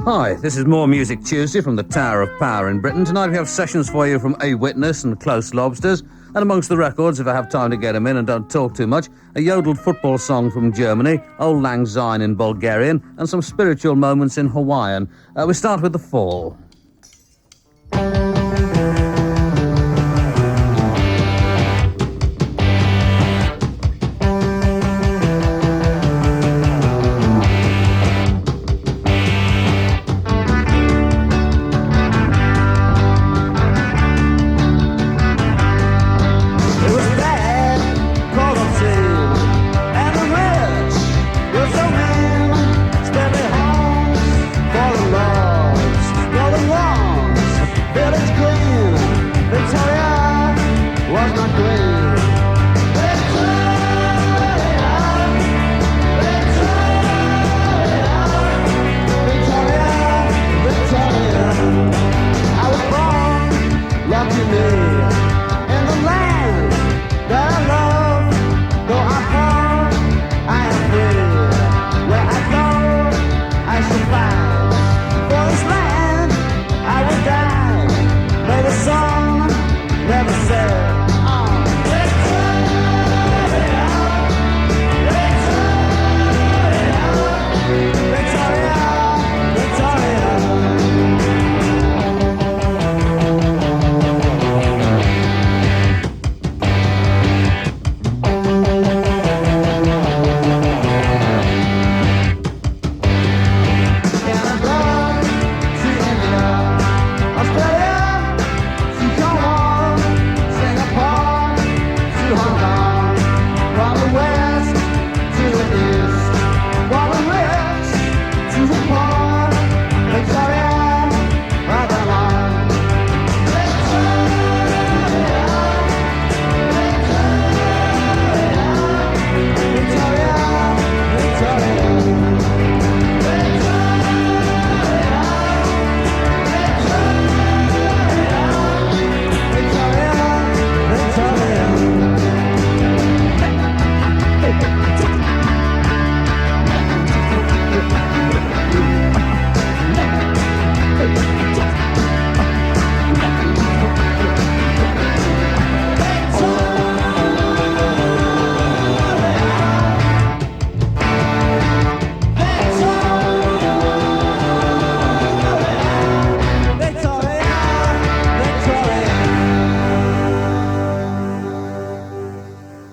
Hi, this is More Music Tuesday from the Tower of Power in Britain. Tonight we have sessions for you from A Witness and Close Lobsters. And amongst the records, if I have time to get them in and don't talk too much, a yodeled football song from Germany, Old Lang Syne in Bulgarian, and some spiritual moments in Hawaiian. We start with The Fall.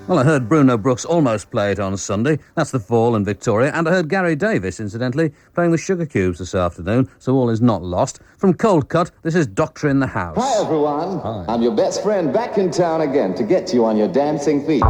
Well, I heard Bruno Brooks almost play it on Sunday. That's The Fall in Victoria. And I heard Gary Davis, incidentally, playing the Sugar Cubes this afternoon, so all is not lost. From Cold Cut, this is Doctor in the House. Hi, everyone. Hi. I'm your best friend back in town again to get you on your dancing feet.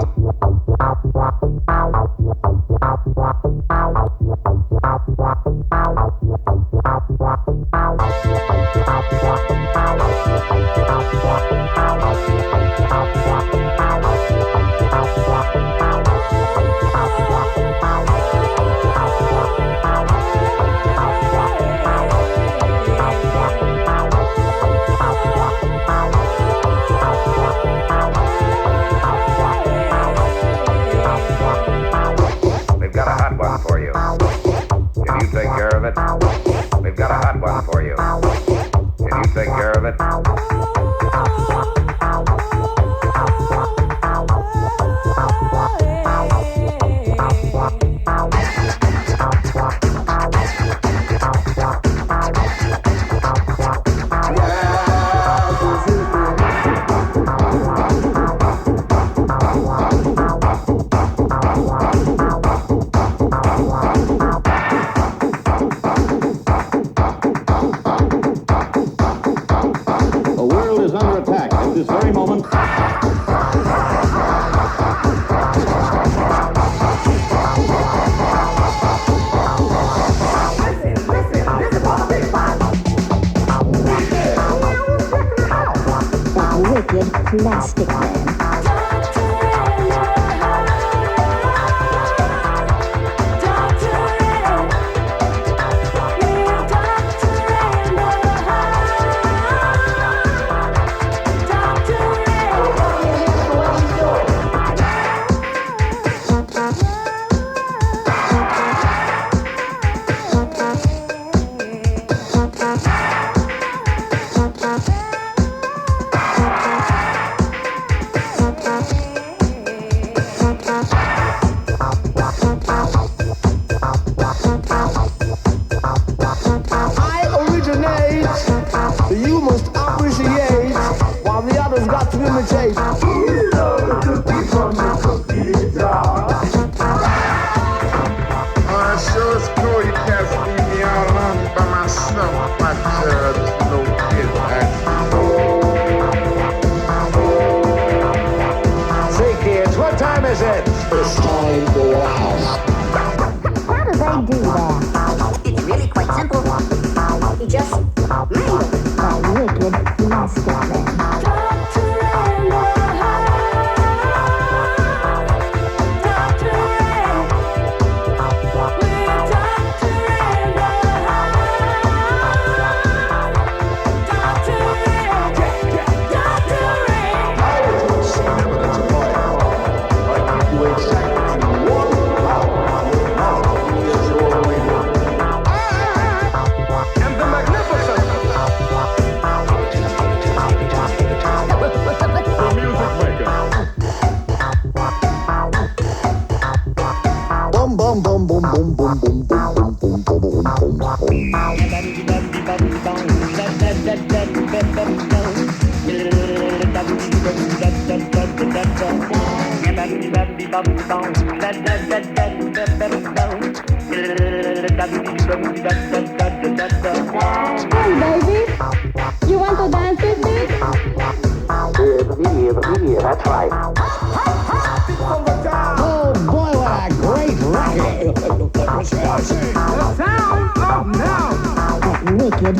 We've got a hot one for you. Can you take care of it? We've got a hot one for you. Can you take care of it? The world is under attack at this very moment. Wicked plastic man. cassette. It's time for a house. How do they do that? It's really quite simple. You just mangle it. That wicked plastic man. Hey, baby, you want to dance with me? Yeah, that's right. Oh boy, what a great record. That wicked plastic man. Wicked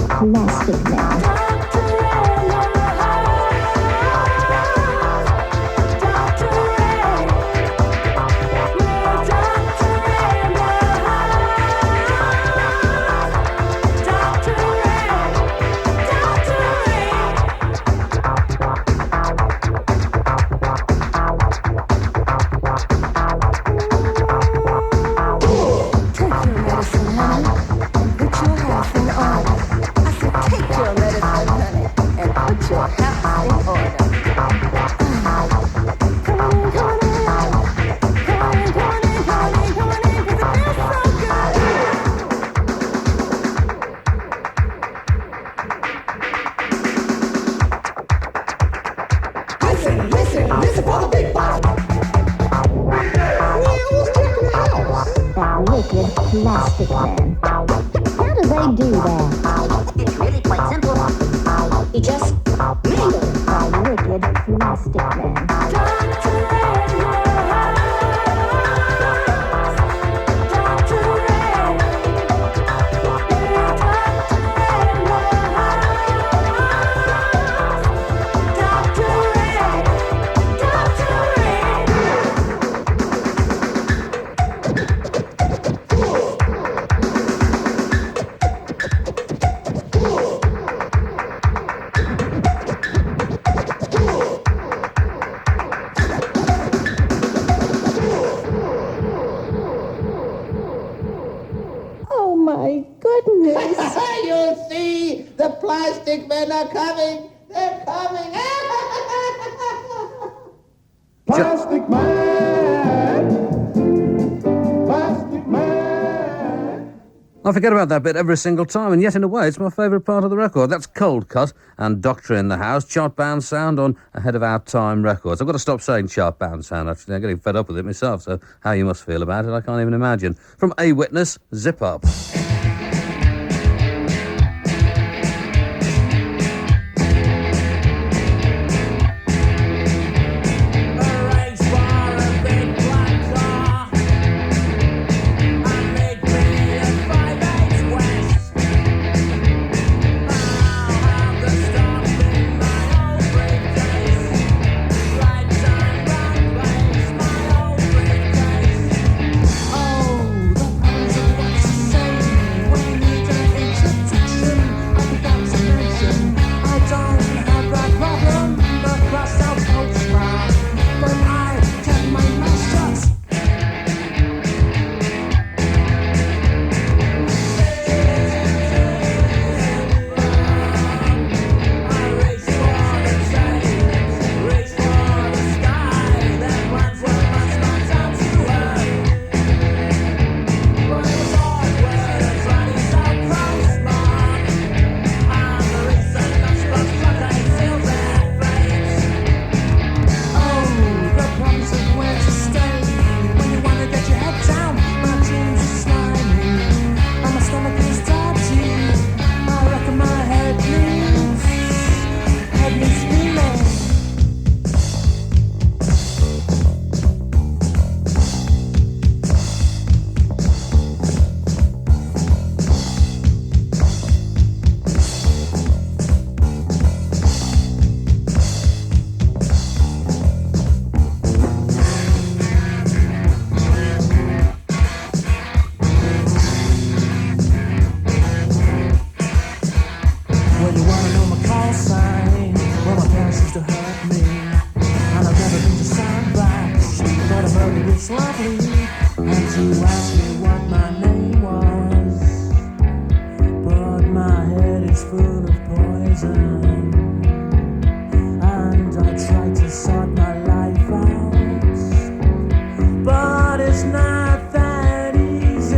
plastic man. How do they do that? It's really quite simple. You just mangle it. That wicked plastic man. Oh, my goodness. You see, the plastic men are coming. They're coming. Plastic Man! Plastic Man! I forget about that bit every single time, and yet in a way it's my favourite part of the record. That's Cold Cut and Doctor in the House, chart-bound sound on Ahead of Our Time Records. I've got to stop saying chart-bound sound, actually. I'm getting fed up with it myself, so how you must feel about it, I can't even imagine. From A Witness, Zip Up. Oh, the pose of what she say. softly and to ask me what my name was. But my head is full of poison, and I tried to sort my life out, but it's not that easy.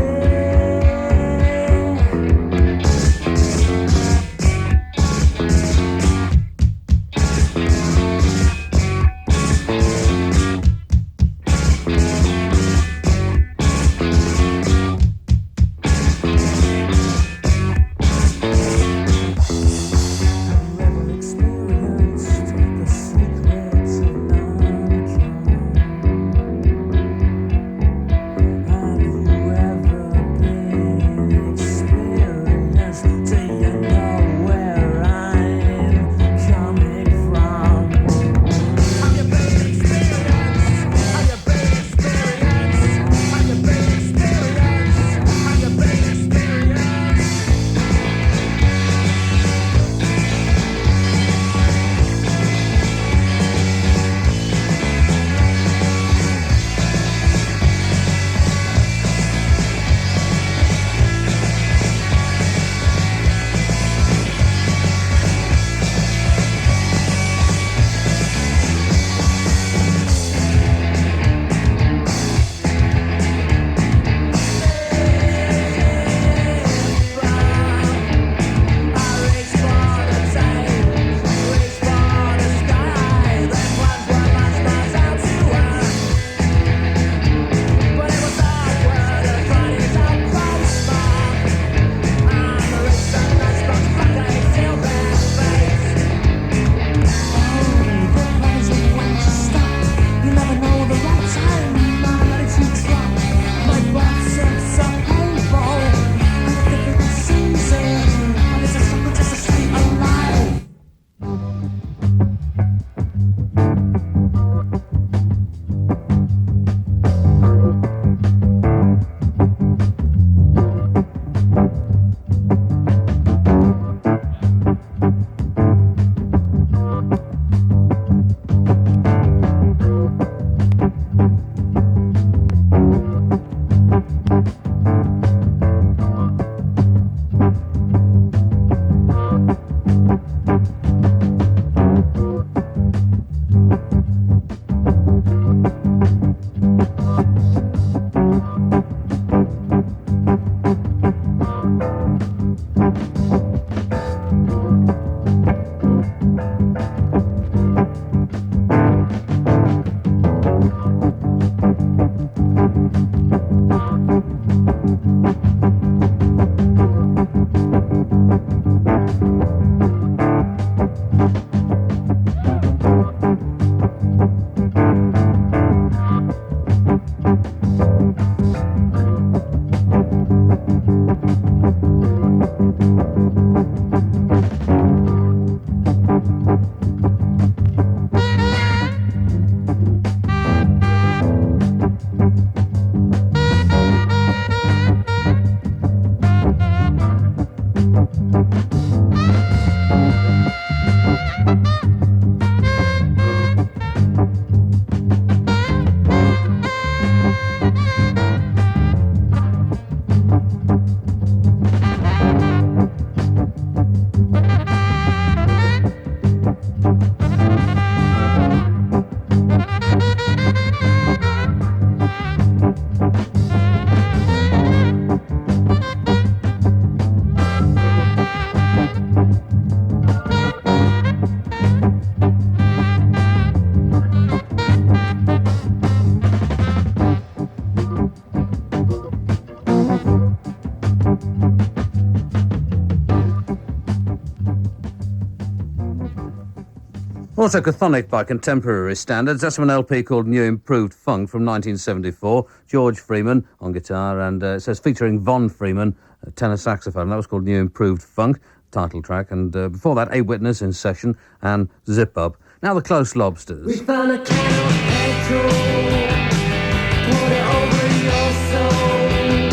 Also chthonic by contemporary standards. That's from an LP called New Improved Funk from 1974. George Freeman on guitar, and it says featuring Von Freeman, tenor saxophone. That was called New Improved Funk, title track. And before that, A Witness in Session and Zip Up. Now the Close Lobsters. We found a can of petrol, put it over your soul,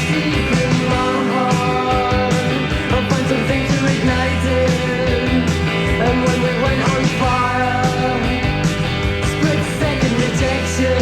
deep in my heart, I'll find something to ignite it, and when we went on fire, split second rejection,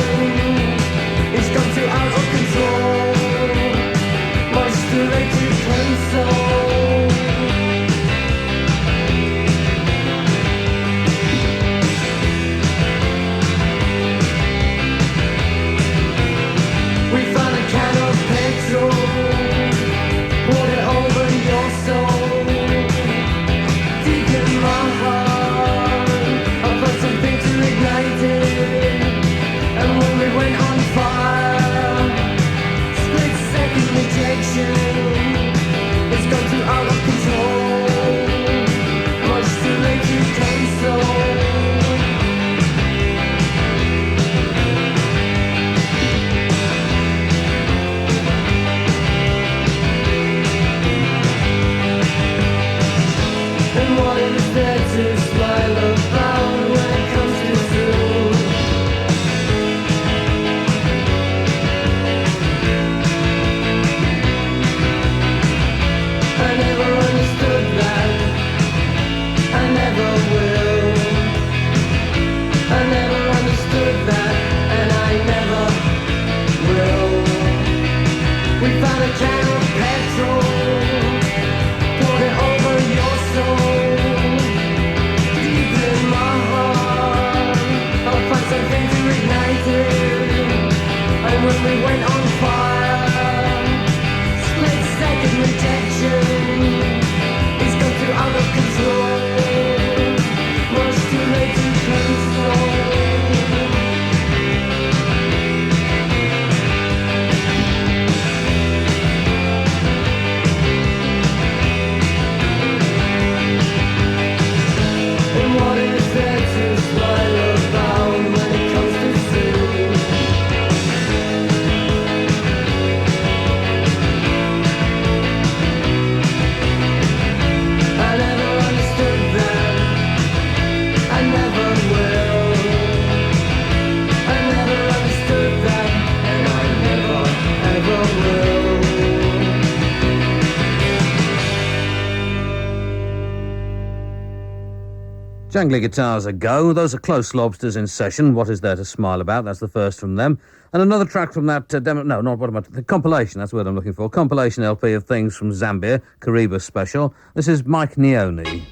Jangly guitars a go. Those are Close Lobsters in session. What is there to smile about? That's the first from them. And another track from that the compilation. That's the word I'm looking for. Compilation LP of things from Zambia, Kariba special. This is Mike Neone.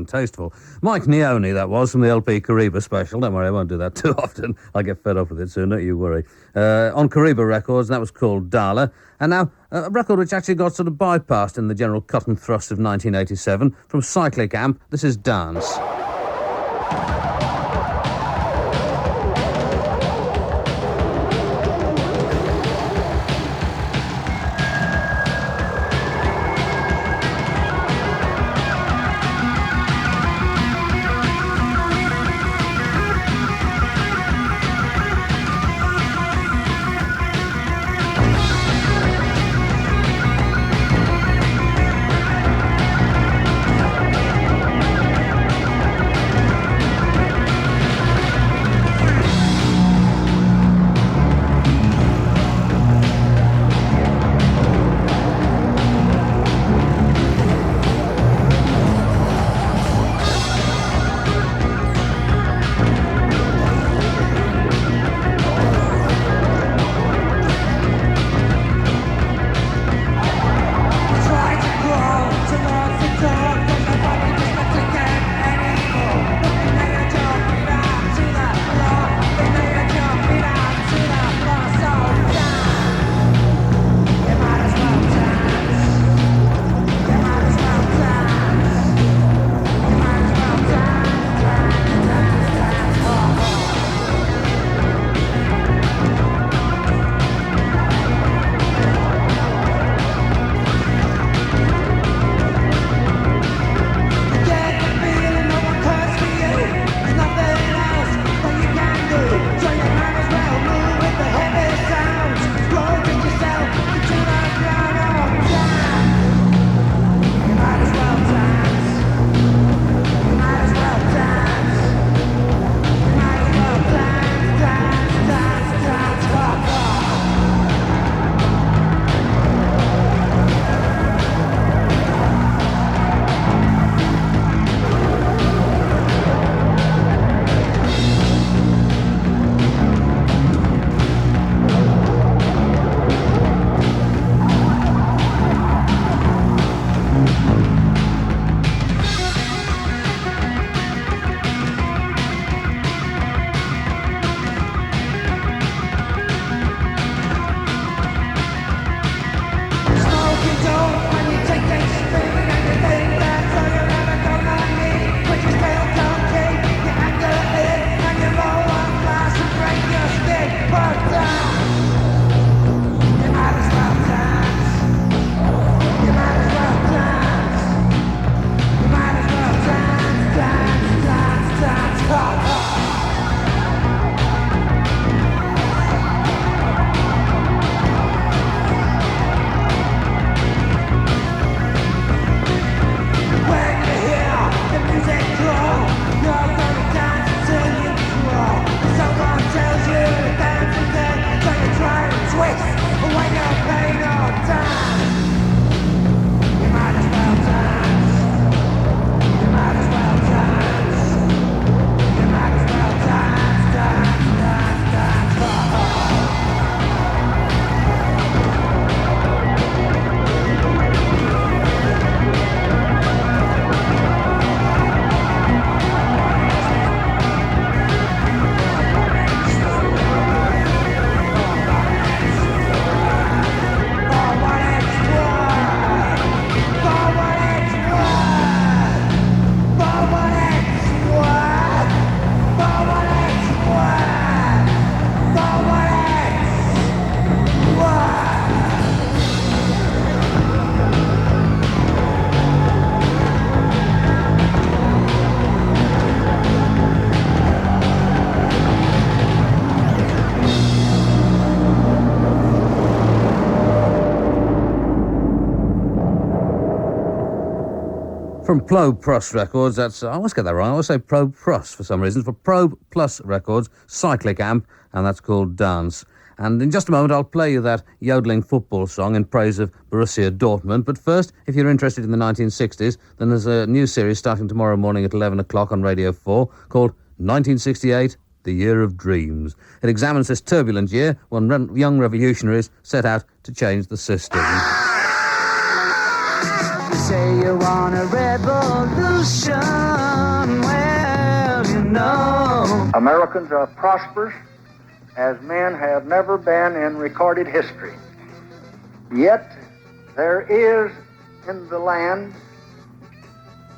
Tasteful. Mike Neone, that was, from the LP Kariba special. Don't worry, I won't do that too often. I'll get fed up with it soon, don't you worry. On Kariba Records, that was called Dala. And now, a record which actually got sort of bypassed in the general cut and thrust of 1987. From Cyclic Amp, this is Dance. From Probe Plus Records, that's, I always get that wrong, I always say Probe Plus for some reason. For Probe Plus Records, Cyclic Amp, and that's called Dance. And in just a moment, I'll play you that yodeling football song in praise of Borussia Dortmund. But first, if you're interested in the 1960s, then there's a new series starting tomorrow morning at 11 o'clock on Radio 4 called 1968, The Year of Dreams. It examines this turbulent year when young revolutionaries set out to change the system. Say you you want a revolution? Well, you know. Americans are prosperous as men have never been in recorded history. Yet there is in the land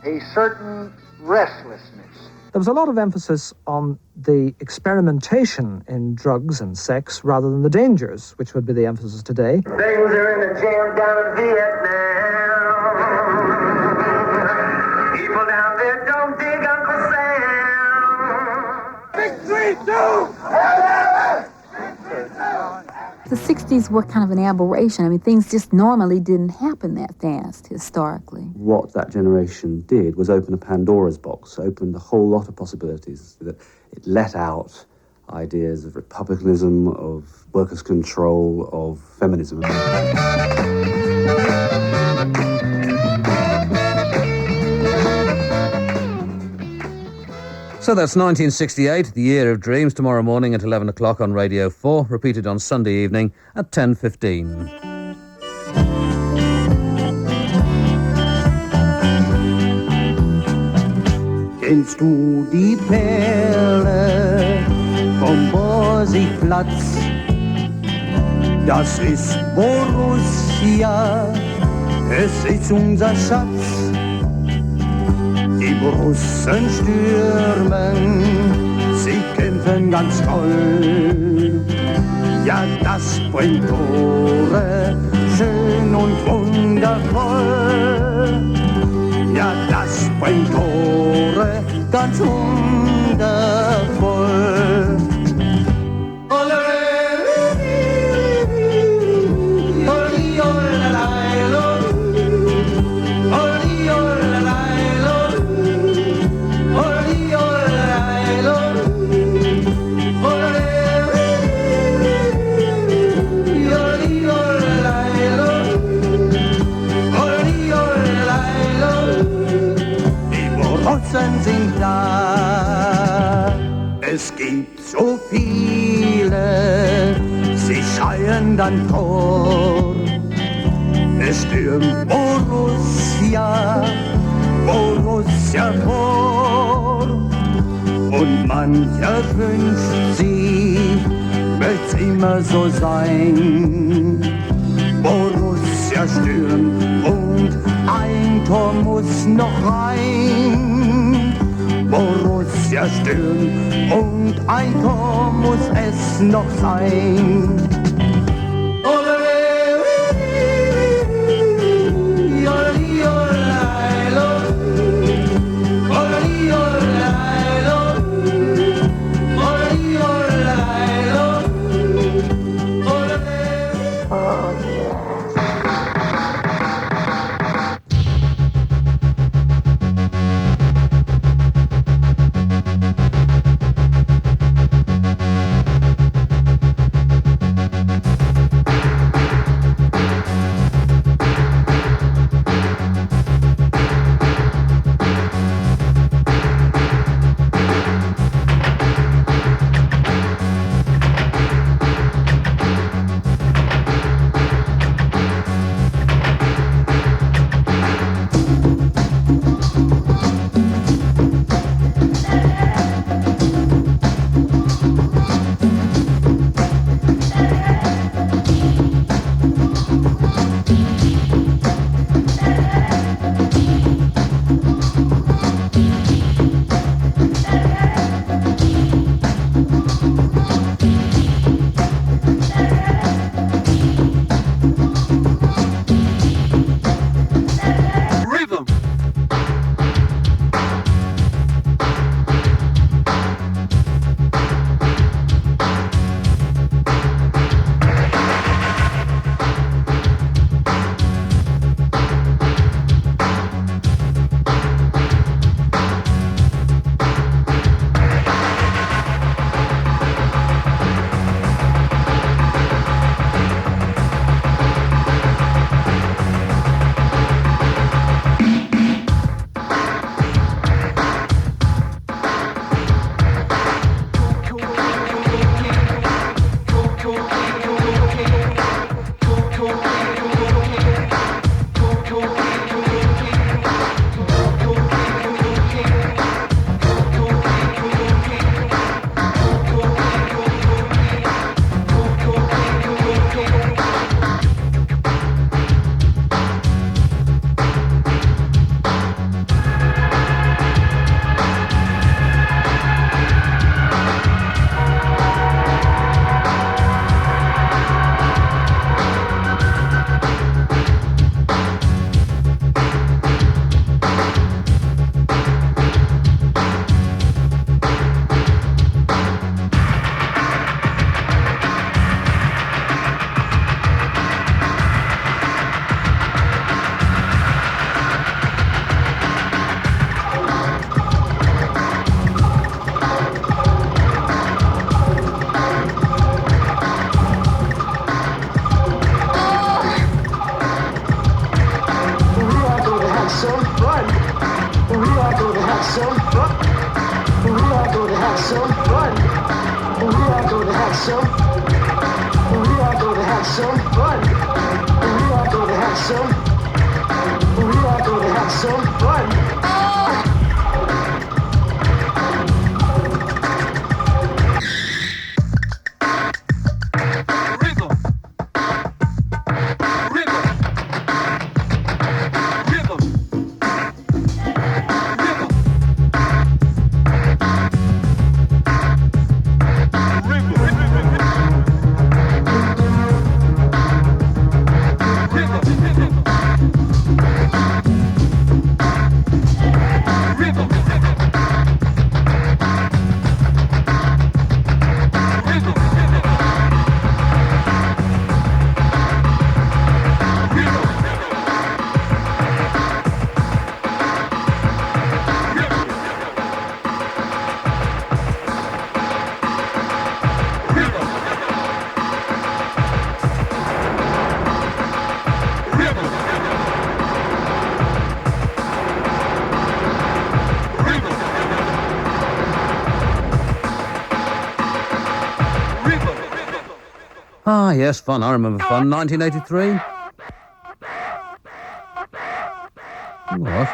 a certain restlessness. There was a lot of emphasis on the experimentation in drugs and sex rather than the dangers, which would be the emphasis today. Things are in the jam down in Vietnam. People down there don't dig Uncle Sam. Victory to The 60s were kind of an aberration. I mean, things just normally didn't happen that fast, historically. What that generation did was open a Pandora's box, opened a whole lot of possibilities. That it let out ideas of republicanism, of workers' control, of feminism. So that's 1968, the Year of Dreams, tomorrow morning at 11 o'clock on Radio 4, repeated on Sunday evening at 10:15. Kennst du die Perle vom Borsigplatz? Das ist Borussia, es ist unser Schatz. Die Borussen stürmen, sie kämpfen ganz toll. Ja, das bringt Tore, schön und wundervoll. Ja, das bringt Tore, ganz wundervoll. Sind da. Es gibt so viele, sie schreien dann Tor. Es stürmt Borussia, Borussia vor. Und mancher wünscht sie, möcht's immer so sein. Borussia stürmt und ein Tor muss noch rein. Borussia stürmt und ein Tor muss es noch sein. Ah, yes, fun. I remember fun. 1983. What?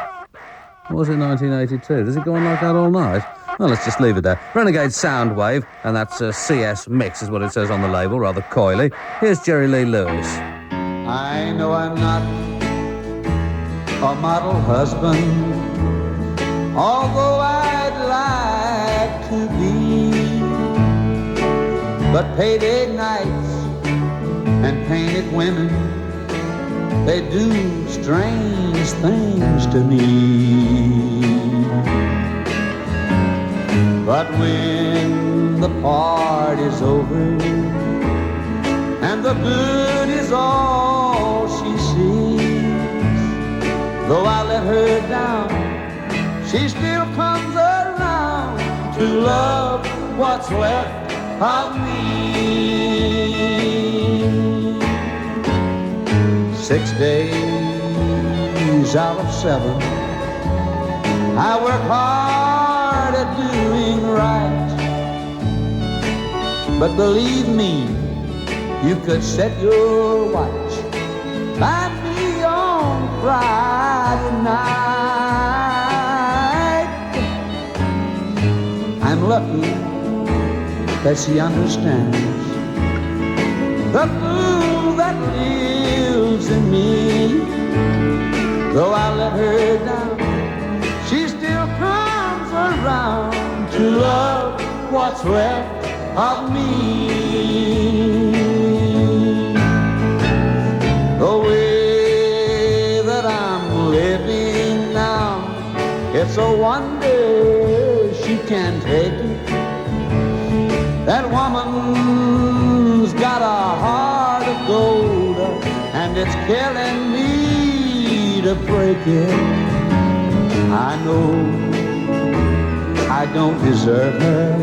What was it 1982? Does it go on like that all night? Well, let's just leave it there. Renegade Soundwave, and that's CS Mix is what it says on the label, rather coyly. Here's Jerry Lee Lewis. I know I'm not a model husband, although I'd like to be. But payday nights and painted women, they do strange things to me. But when the party's over and the good is all she sees, though I let her down, she still comes around to love what's left of me. 6 days out of 7, I work hard at doing right. But believe me, you could set your watch by me on Friday night. I'm lucky that she understands the fool that lives in me. Though I let her down, she still comes around to love what's left of me. The way that I'm living now, it's a wonder she can take it. That woman's got a heart of gold, and it's killing me to break it. I know I don't deserve her,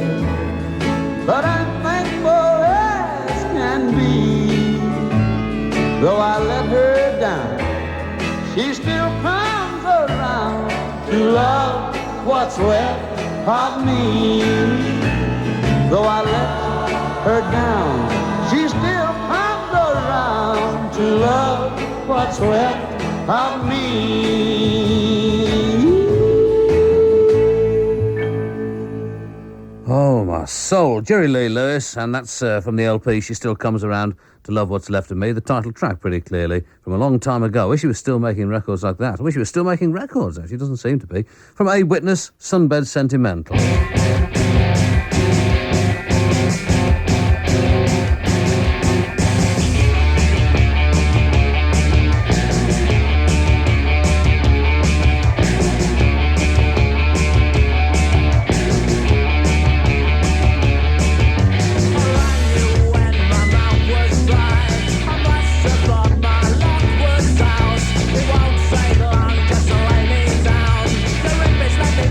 but I'm thankful as can be. Though I let her down, she still comes around to love what's left of me. Though I let her down, she still comes around to love what's left of me. Oh, my soul. Jerry Lee Lewis, and that's from the LP She Still Comes Around to Love What's Left of Me, the title track pretty clearly from a long time ago. I wish he was still making records like that. I wish he was still making records, actually. Doesn't seem to be. From A Witness, Sunbed Sentimental.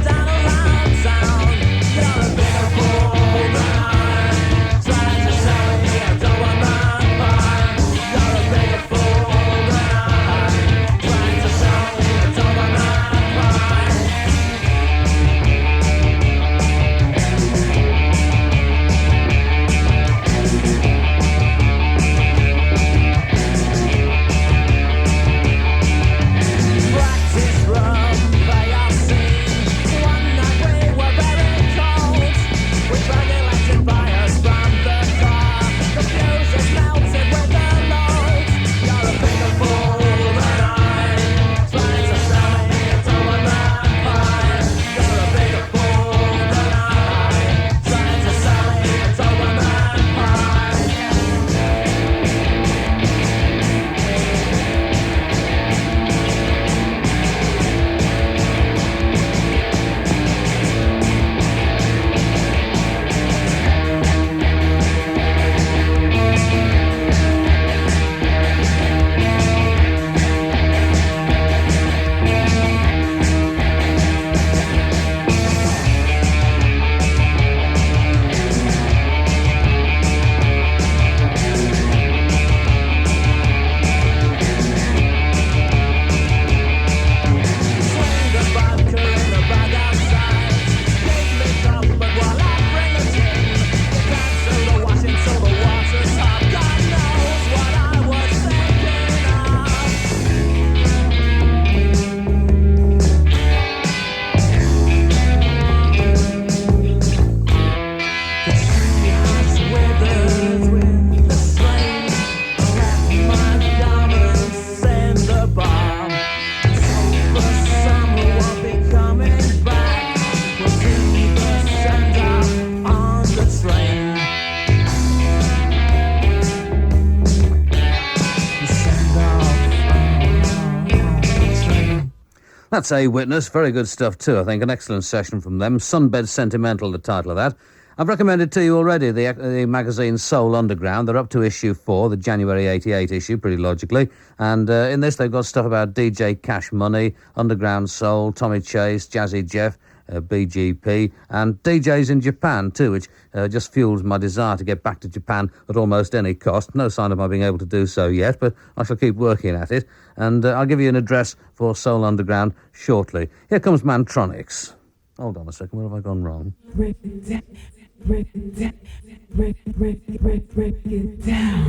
Down around town. That's A Witness. Very good stuff too, I think. An excellent session from them. Sunbed Sentimental, the title of that. I've recommended to you already the magazine Soul Underground. They're up to issue 4, the January 88 issue, pretty logically. And in this, they've got stuff about DJ Cash Money, Underground Soul, Tommy Chase, Jazzy Jeff, BGP, and DJs in Japan too, which just fuels my desire to get back to Japan at almost any cost. No sign of my being able to do so yet, but I shall keep working at it. And I'll give you an address for Soul Underground shortly. Here comes Mantronics. Hold on a second, where have I gone wrong? Break it down, break it down, break it down.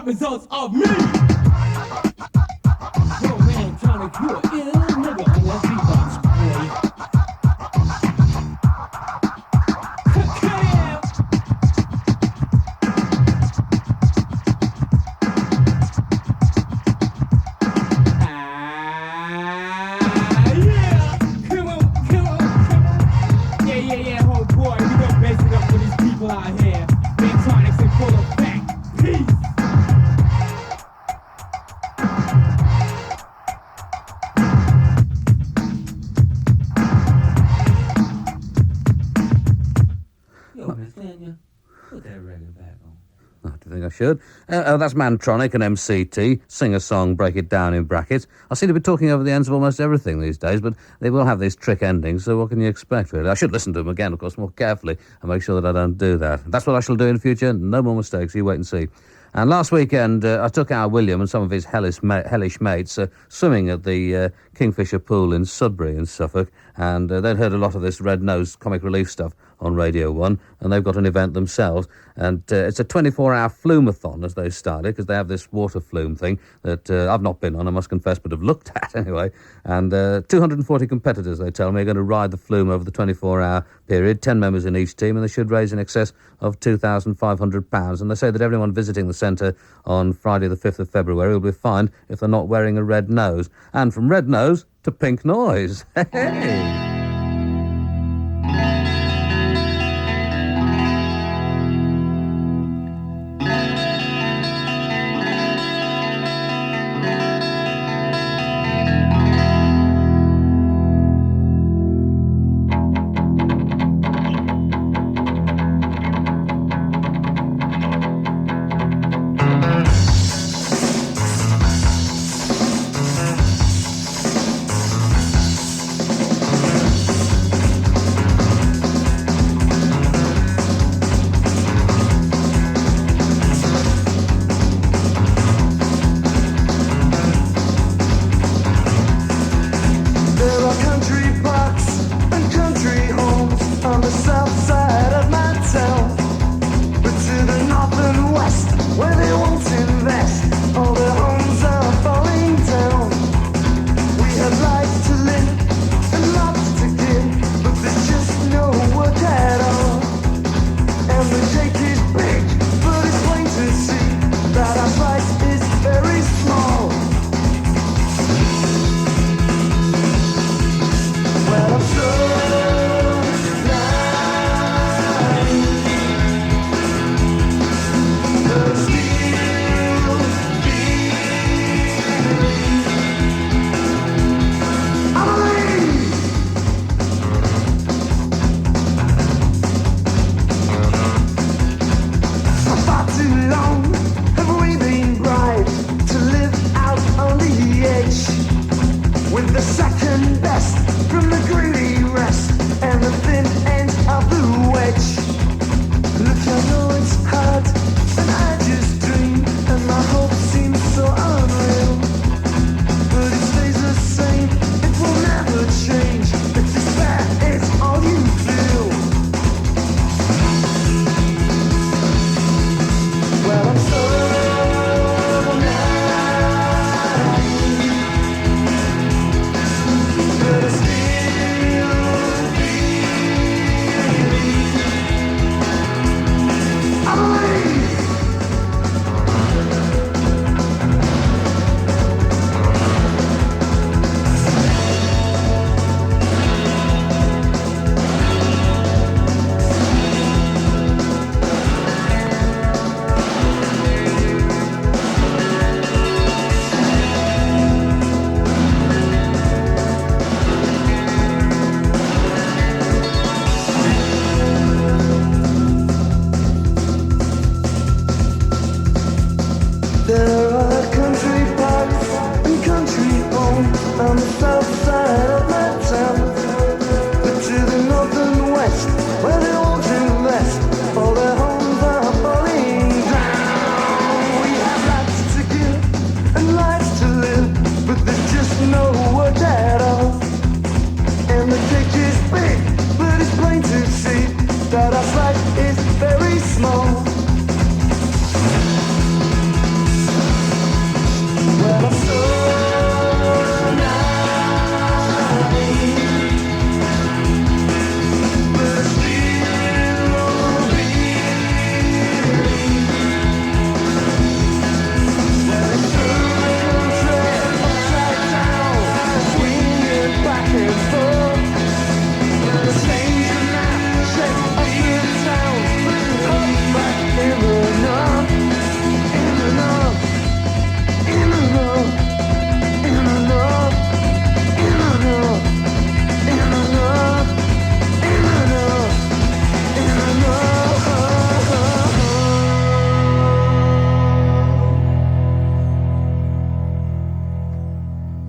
Results of me. Yo, man, trying to do an ill nigga on that beatbox, boy. Yeah, come on. Yeah, oh boy, we gonna base it up for these people out here. Mantronics in full effect. Peace. Do you think I should? That's Mantronic and MCT. Sing a song, break it down in brackets. I seem to be talking over the ends of almost everything these days, but they will have these trick endings, so what can you expect, really? I should listen to them again, of course, more carefully and make sure that I don't do that. That's what I shall do in future. No more mistakes. You wait and see. And last weekend, I took our William and some of his hellish mates swimming at the Kingfisher Pool in Sudbury in Suffolk, and they'd heard a lot of this Red Nose comic relief stuff on Radio 1, and they've got an event themselves, and it's a 24-hour flumathon, as they started, because they have this water flume thing that I've not been on, I must confess, but have looked at anyway, and 240 competitors, they tell me, are going to ride the flume over the 24-hour period, 10 members in each team, and they should raise in excess of £2,500, and they say that everyone visiting the centre on Friday the 5th of February will be fined if they're not wearing a red nose. And from red nose to pink noise. Hey! But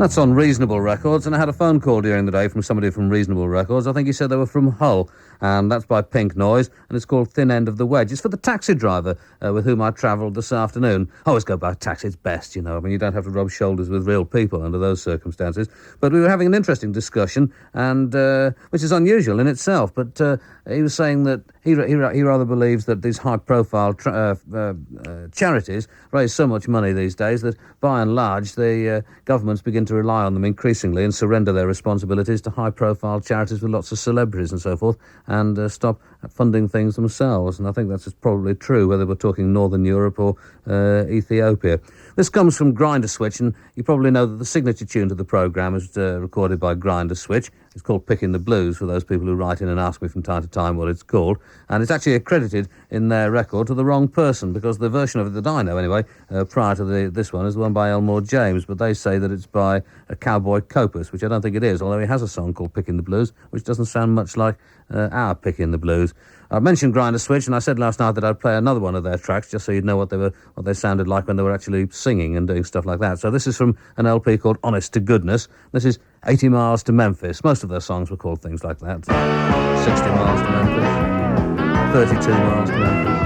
That's on Reasonable Records, and I had a phone call during the day from somebody from Reasonable Records. I think he said they were from Hull, and that's by Pink Noise, and it's called Thin End of the Wedge. It's for the taxi driver with whom I travelled this afternoon. I always go by taxi, it's best, you know. I mean, you don't have to rub shoulders with real people under those circumstances. But we were having an interesting discussion, and which is unusual in itself, but he was saying that he rather believes that these high-profile charities raise so much money these days that, by and large, the governments begin to rely on them increasingly and surrender their responsibilities to high-profile charities with lots of celebrities and so forth, and stop funding things themselves. And I think that's probably true, whether we're talking Northern Europe or Ethiopia. This comes from Grinder Switch, and you probably know that the signature tune to the programme is recorded by Grinder Switch. It's called Picking the Blues, for those people who write in and ask me from time to time what it's called. And it's actually accredited in their record to the wrong person, because the version of it that I know, anyway, prior to this one, is the one by Elmore James, but they say that it's by a Cowboy Copus, which I don't think it is, although he has a song called Picking the Blues, which doesn't sound much like our Picking the Blues. I mentioned Grinder Switch, and I said last night that I'd play another one of their tracks, just so you'd know what they sounded like when they were actually singing and doing stuff like that. So this is from an LP called Honest to Goodness. This is 80 Miles to Memphis. Most of their songs were called things like that. 60 miles to Memphis, 32 miles to Memphis.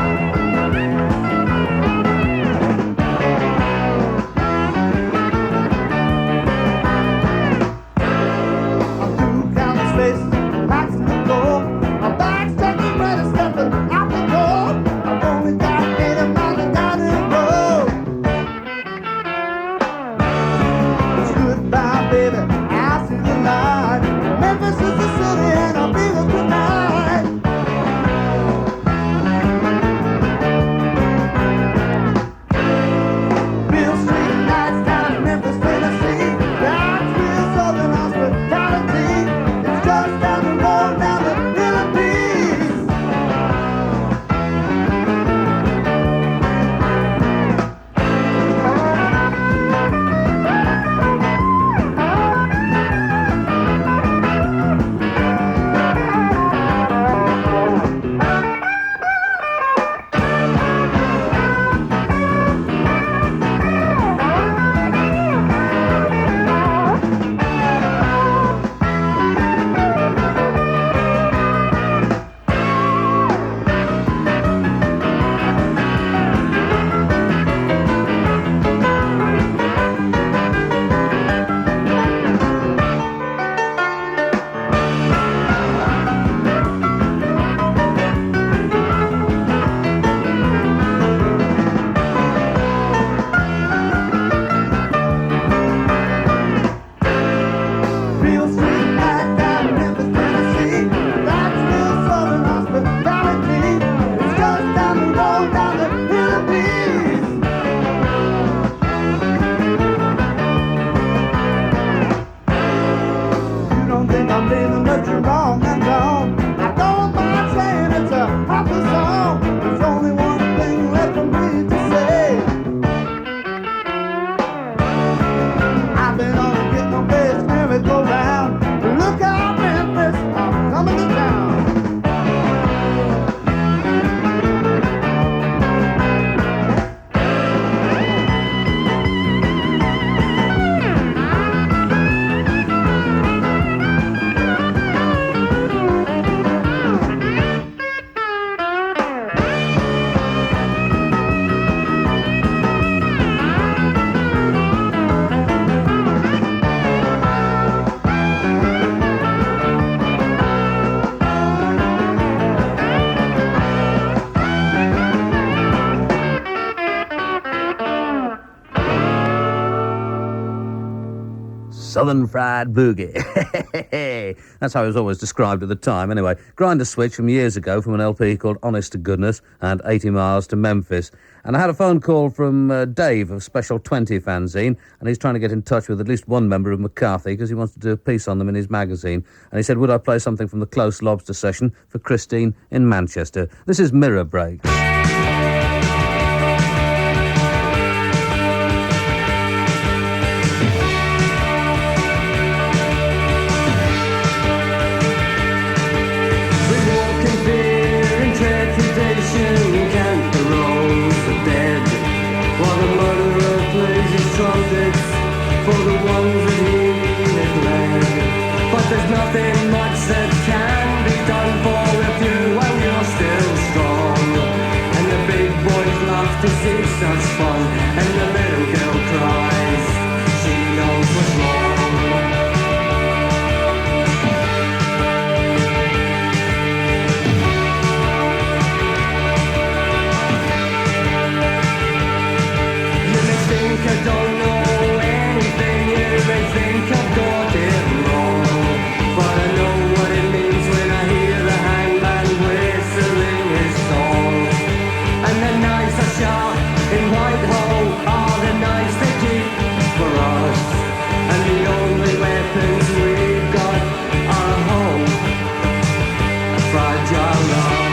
Southern Fried Boogie. That's how it was always described at the time. Anyway, Grinder Switch from years ago from an LP called Honest to Goodness and 80 Miles to Memphis. And I had a phone call from Dave of Special 20 fanzine, and he's trying to get in touch with at least one member of McCarthy because he wants to do a piece on them in his magazine. And he said, would I play something from the Close Lobster session for Christine in Manchester? This is Mirror Break. For the ones that he to see such fun, and the little girl cries. She knows what's wrong. You may think I don't know anything, you may think I've got it wrong, but I know what it means when I hear the hangman whistling his song. And the nights are sharp in Whitehall are the nights they keep for us, and the only weapons we've got are hope, fragile love.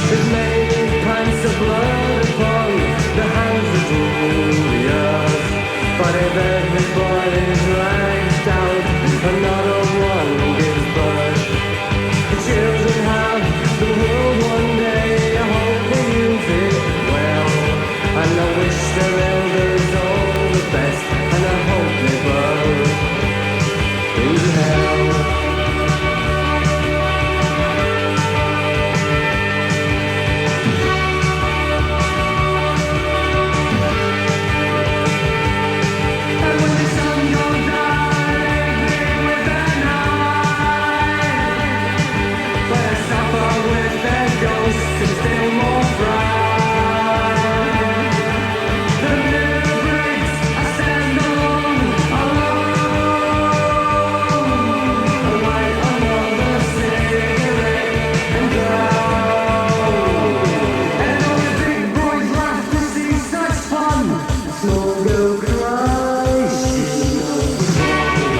There's many pints of blood upon the hands of warriors, but if everybody's ranked out, another one gives birth. The children have the world one day, I hope they use it well, and I wish their elders all the best, and I hope they burn in hell. And when the sun goes down, they gleam with the night, but I suffer with their ghosts and still more bright. The little bricks I stand alone, I light another cigarette and drown. And all the big boys laugh to see such fun. The small girl cries, she knows what's wrong.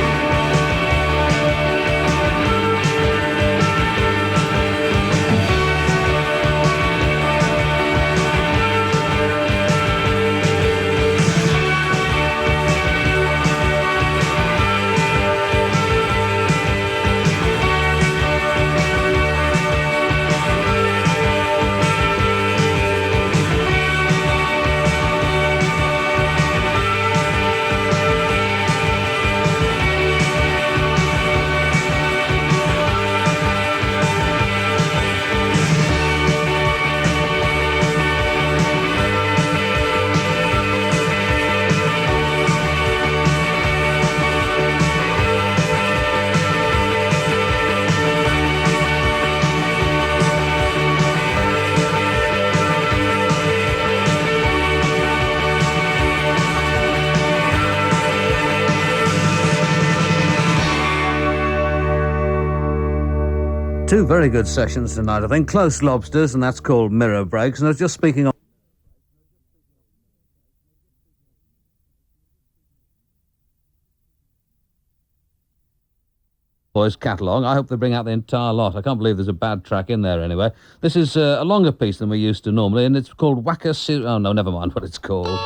Two very good sessions tonight, I think. Close Lobsters, and that's called Mirror Breaks. And I was just speaking on boys' catalogue. I hope they bring out the entire lot. I can't believe there's a bad track in there anyway. This is a longer piece than we used to normally, and it's called Oh, no, never mind what it's called.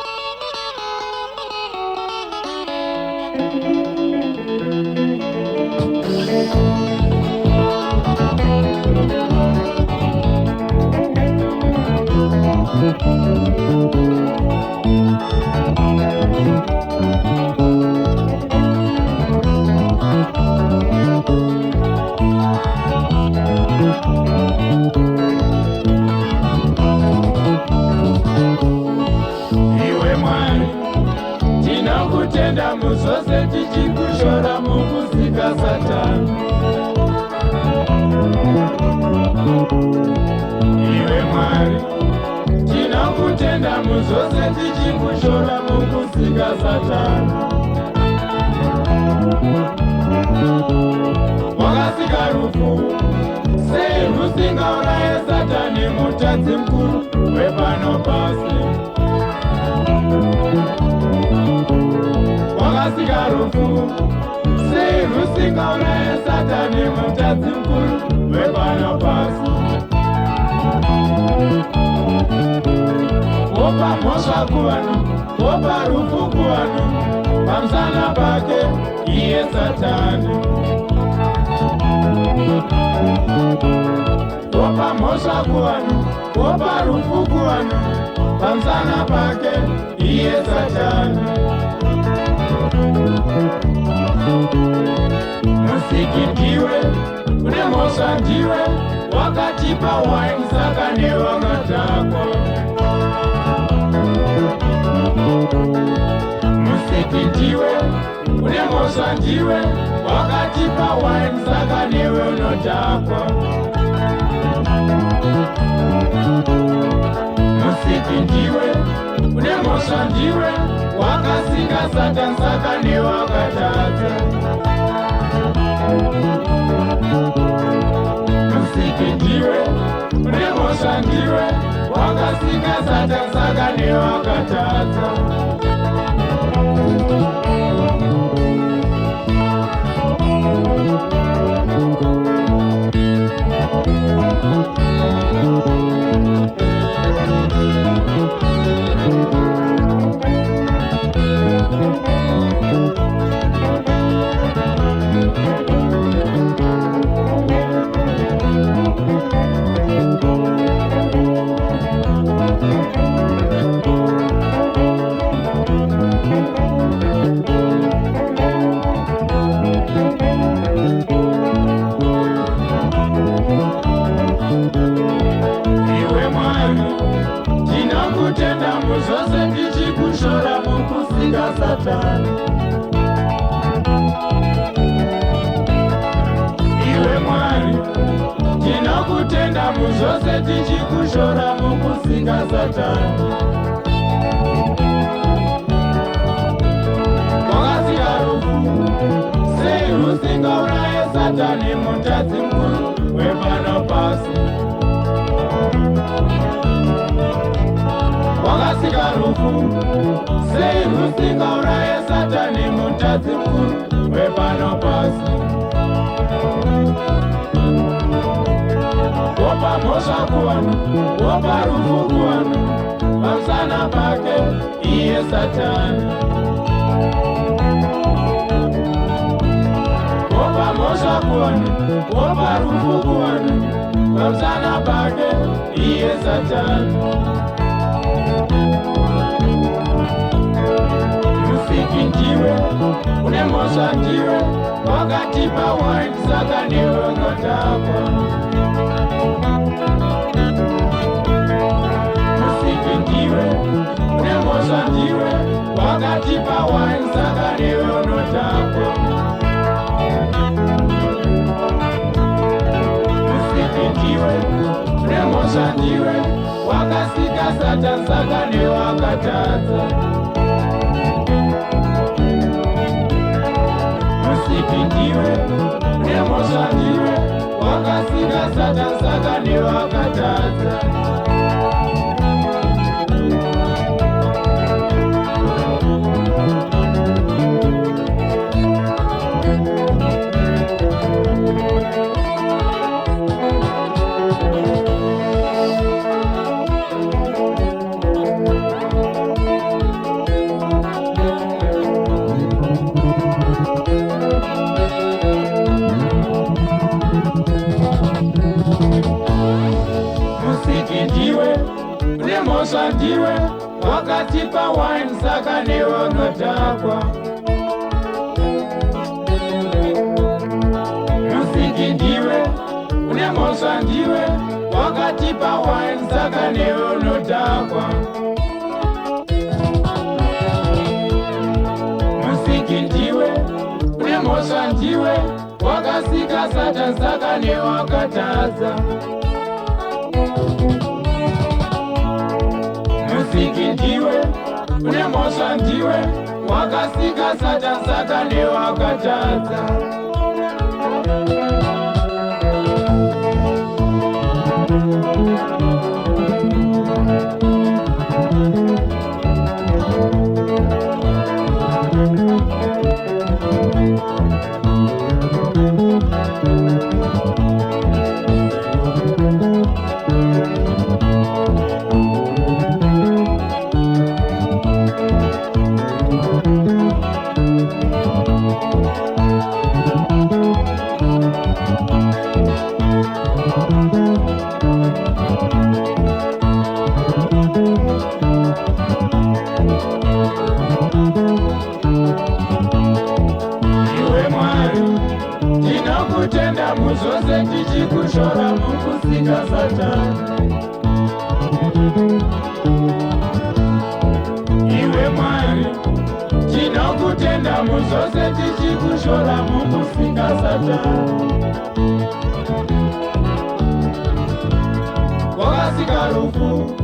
Iwe Mwari, tinakutenda muzvose tichikushora mukusika Satani. Iwe Mwari, tinakutenda muzvose tichikushora mukusika Satani. Wakasika rufu, sei rusingauraye Satani mutadzi mukuru wepano pasi. Wakasika rufu, sei rusingauraye Satani mutadzi mukuru wepano pasi. Wopa mhosva kuvanhu, wopa rufu kuvanhu, pamusana pake iye Satani. Wopa mhosva kuvanhu, wopa rufu kuvanhu, pamusana pake iye Satani. Nemosa ndiwe wakatipa wine saka newakatakwa. Musiki ndiwe unemosa ndiwe wakatipa wine saka newe unotakwa. Musiki ndiwe unemosa ndiwe wakasika Satan saka newakatadza. Musiki ndiwe unemosa ndiwe wakasika Satan saka newakatadza. Zose ndichikushora mukusika Satani. Iwe Mwari ndinokutenda muzvose ndichikushora mukusika Satani. Wakasiya rufu sei rusingauraye Satani mutadzi mukuru wepano pasi. Wakasika rufu sei rusingauraye Satani mutadzi mukuru wepano pasi. Wopa mhosva kuvanhu, wopa rufu kuvanhu, pamusana pake iye Satani. Wopa mhosva kuvanhu, wopa rufu kuvanhu, pamusana pake iye Satani. Musiki ndiwe unemhosva ndiwe wakatipa wine saka newe unotakwa. Musiki ndiwe unemhosva ndiwe wakatipa wine saka newe unotakwa. Musiki ndiwe unemhosva ndiwe wakasika Satani saka newe wakatadza. Musiki ndiwe unemhosva ndiwe wakasika Satani saka newe wakatadza. Musiki ndiwe unemhosva ndiwe wakatipa wine saka newe unotakwa. Musiki ndiwe unemhosva ndiwe wakatipa wine saka newe unotakwa. Musiki ndiwe unemhosva ndiwe wakasika Satani saka newe wakatadza. Musiki ndiwe unemhosva ndiwe wakasika Satani saka newe wakatadza. tinokutenda muzvose tichikushora mukusika satani. Iwe Mwari, tinokutenda muzvose tichikushora mukusika satani. Wakasika rufu,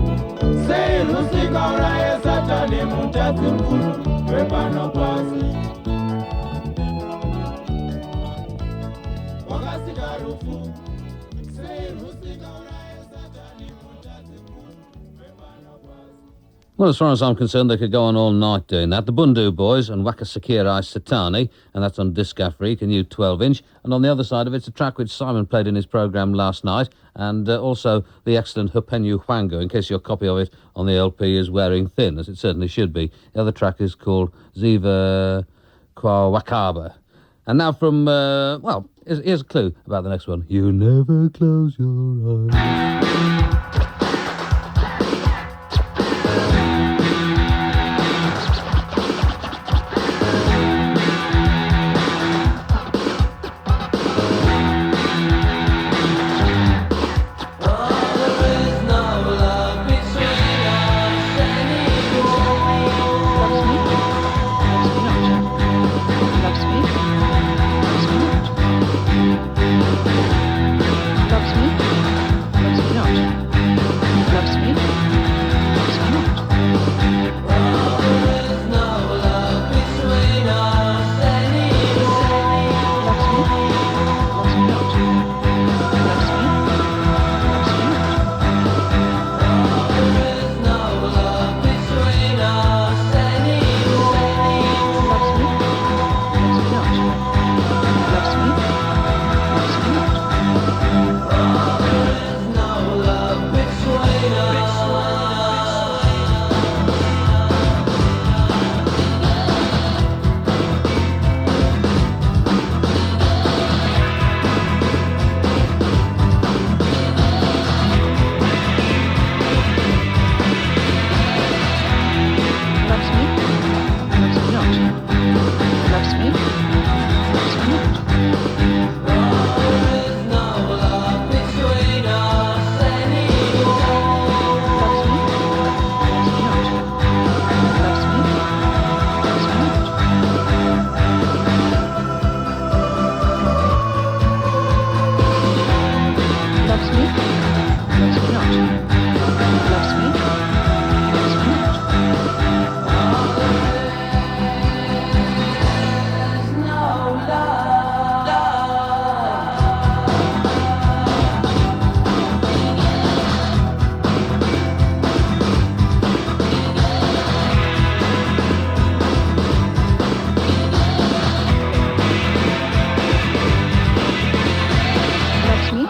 sei rusika uraye satani mutadzi mkuru wepano pasi. Wakasika rufu, sei rusika uraye satani mutadzi mkuru wepano pasi. Well, as far as I'm concerned, they could go on all night doing that. The Bundu Boys and Wakasakirai Satani, and that's on Disc Afrique, a new 12-inch. And on the other side of it, it's a track which Simon played in his programme last night, and also the excellent Hupenyu Hwango, in case your copy of it on the LP is wearing thin, as it certainly should be. The other track is called Ziva Kwa Wakaba. And now from, well, here's a clue about the next one. You never close your eyes.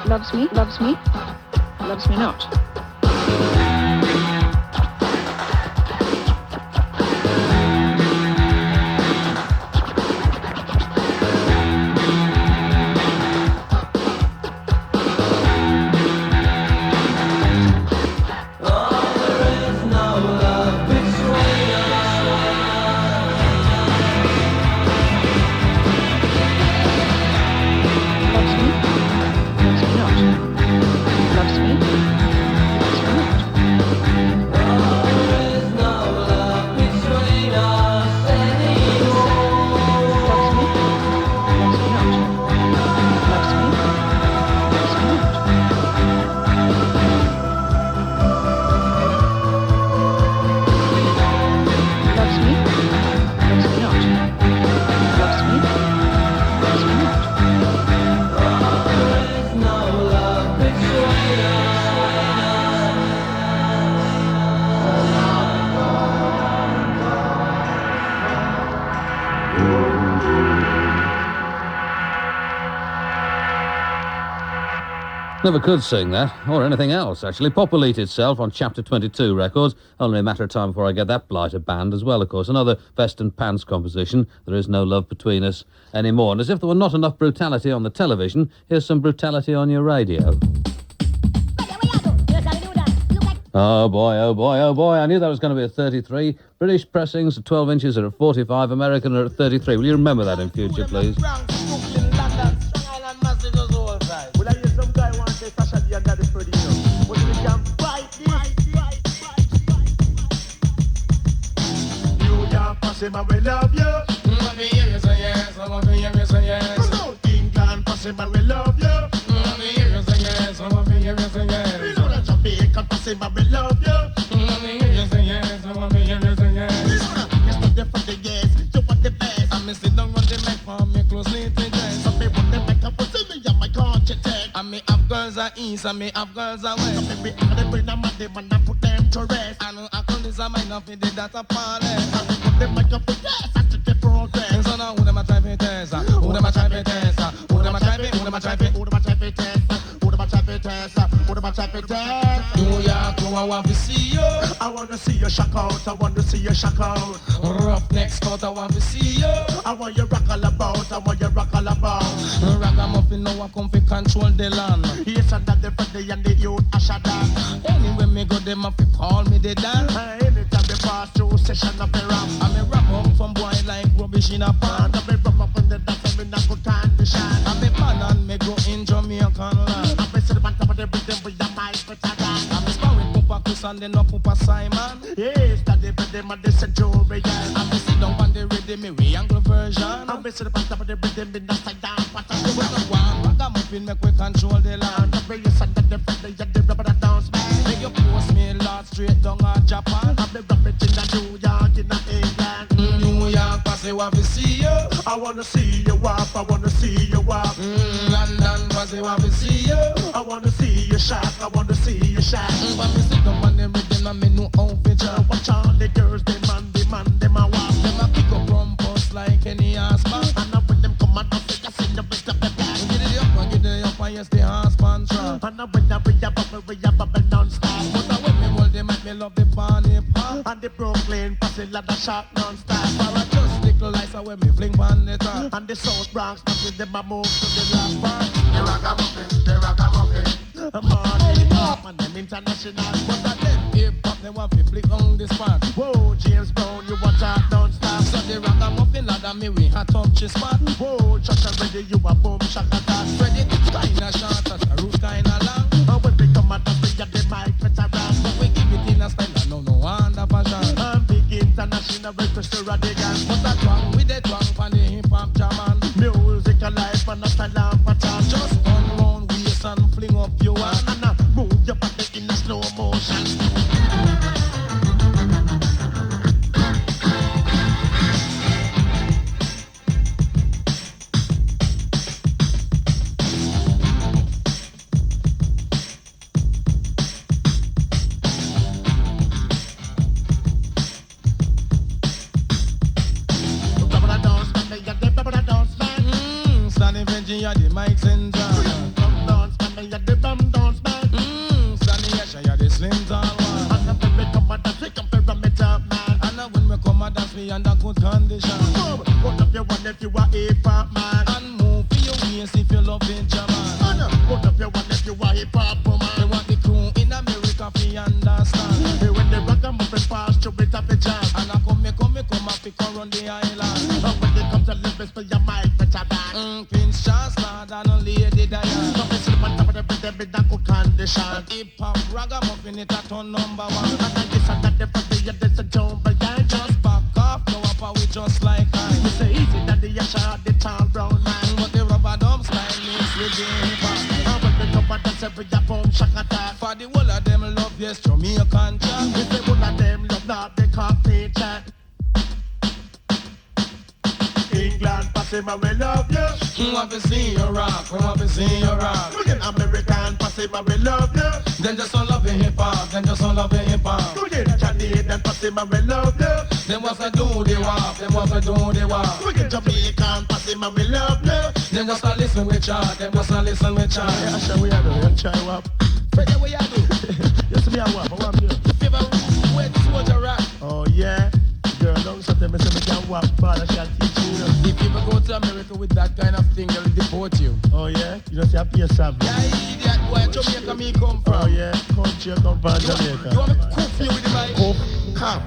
Loves me, loves me not. Never could sing that, or anything else, actually. Pop will eat itself on Chapter 22 Records. Only a matter of time before I get that blighter banned as well, of course. Another Vest and Pants composition. There is no love between us anymore. And as if there were not enough brutality on the television, here's some brutality on your radio. Oh boy, oh boy, oh boy. I knew that was going to be a 33. British pressings at 12 inches are at 45. American are at 33. Will you remember that in future, please? Posse, man, we love you. Let me hear you say yes. I want to hear you say yes. England, Posse, man, we love you. Let me hear you say yes. I want to hear you say yes. We know that Jamaican, Posse, man, we love you. Let me hear you say yes. I want to hear you say yes. Yesterday for the yes, you want the best. I miss it down on the mic for me closely to dress. Some people want the mic up, but see me, yeah, my country tech. I may have girls at east, I may have girls at west. Some people have them bring them and them and I put them to rest. I know I call this a mind of it, that a party. And we put them mic up, but yes, I took the progress. So now who them a try to test? Who them a try to test? Who them a try to? Who them a try to? Who them a try to test? Who them a try to test? Who them a try to test? New York, I want to see you. I want to see you shock out. I want to see you shock out. Rough next out, I want to see you. I want you rock all about. I want you rock all about. Ragamuffin now I come to control the land. Yes, and that the Friday and the youth a shot down. Anyway me go them up to call me the dan. Anytime they pass through session of the rap. I'm a rap up from boy like rubbish in a pan. And I be rum up in the dance and me not good condition. I'm a pan and me go in Jamaican land. I'm a sit on top of the rhythm with the mic for that. I'm a sparring Papa Chris and then up Papa Simon. Yes, that the rhythm of the centurion. I'm a sit down on the rhythm me re-angle version. I'm a sit on top of the rhythm in the side down pattern. Ragamuffin make we control the land. I'm a yes and the Friday and the rubber dance man. Make you post me Lord straight down at Japan. I'm a rubber in the New York in the England. New York pass I want to see you. I want to see you up. I want to see you up. London pass I want to see you. I want to see you shot. I want to see you shot. When me sit down on the rhythm and me know how to jump. Watch all the girls, them a walk. Them a pick up rumpus like any ass man. And now when them come and say you see the best of the best. Get it up and yes the ass man trap. And now when we a bubble non-stop. But when me hold them me love the party pop. And the Brooklyn passing like a shot non-stop. For a just little lights when me fling on the top. And the South Bronx passing them a move to the last part. The ragamuffin, the ragamuffin. Morning up and them international. But that them hip hop they want to flick on the spot. Whoa, James Brown, you watch out non-stop. So the ragamuffin lad and me we hat up the spot. Whoa, Chuck ready, you a boom shaka that. Ready kinda short as a root kinda long. And when we come out, we get the mic veteran. But we give it in a style and no under fashion. And big international request radical. But that wrong with the twang for the hip hop jaman. Music alive and a style and pattern. Just turn round waist and fling up your hand. And move your body in a slow motion. Virginia, the mic center. Rum dance man, me a the rum dance man. Sunny Asha, ya the slim tall one. And when we come and dance, we come pyramid up man. And when we come and dance, we under good condition. Put up your one if you a hip hop man. And move for your waist if you love it, Jaman. Put up your one if you a hip hop woman. They want the crew in America fi understand. Hey, when the ragamuffin pass through it up a jam. And I come and pick around the island. And when they come to lyrics for your mic, better band. Prince Charles, Lord and Lady Diana. Come and see the man top of the rhythm in a good condition. Hip hop ragamuffin it a turn number one. And I guess I got the Friday and this a jump behind. Just back off, no up we just like I. You say easy that the Asha, the town brown man. But the rubber dub style mix with the hip hop. And when they come and dance, every a boom shakata. For the whole of them love yes Jamaican chat. We say one of them love not the coffee chat. England, Posse, man, we love you. We want to see you rock, we want to see you rock. We get American, Posse, man, we love you. Them just don't love the hip hop, them just don't love the hip hop. We get Canadian, Posse, man, we love you. Them want to do the wop, them want to do the wop. We get Jamaican, Posse, man, we love you. Them just a listen with chat, them just a listen with chat. Yeah, sure we are doing, you try wap. Freddy, what you do? You see me a wap, what I'm doing? Favorite wet soldier rap. Oh yeah, girl, don't say me say me can wap, father shall teach you. If you ever go to America with that kind of thing, they'll deport you. Oh yeah, you don't see a PS savage. Yeah, idiot boy, Jamaica me come from. Oh yeah, country come from Jamaica. You want me to cook for you with the mic? Come.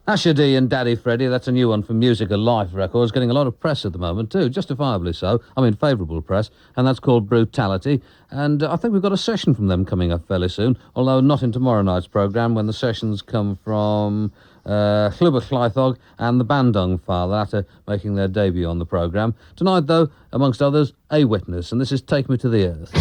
Asher D and Daddy Freddy, that's a new one from Music Alive Records, getting a lot of press at the moment too, justifiably so, I mean favourable press, and that's called Brutality, and I think we've got a session from them coming up fairly soon, although not in tomorrow night's programme when the sessions come from Llwybr Llaethog and the Bandung Father after making their debut on the programme. Tonight, though, amongst others, A Witness, and this is Take Me to the Earth.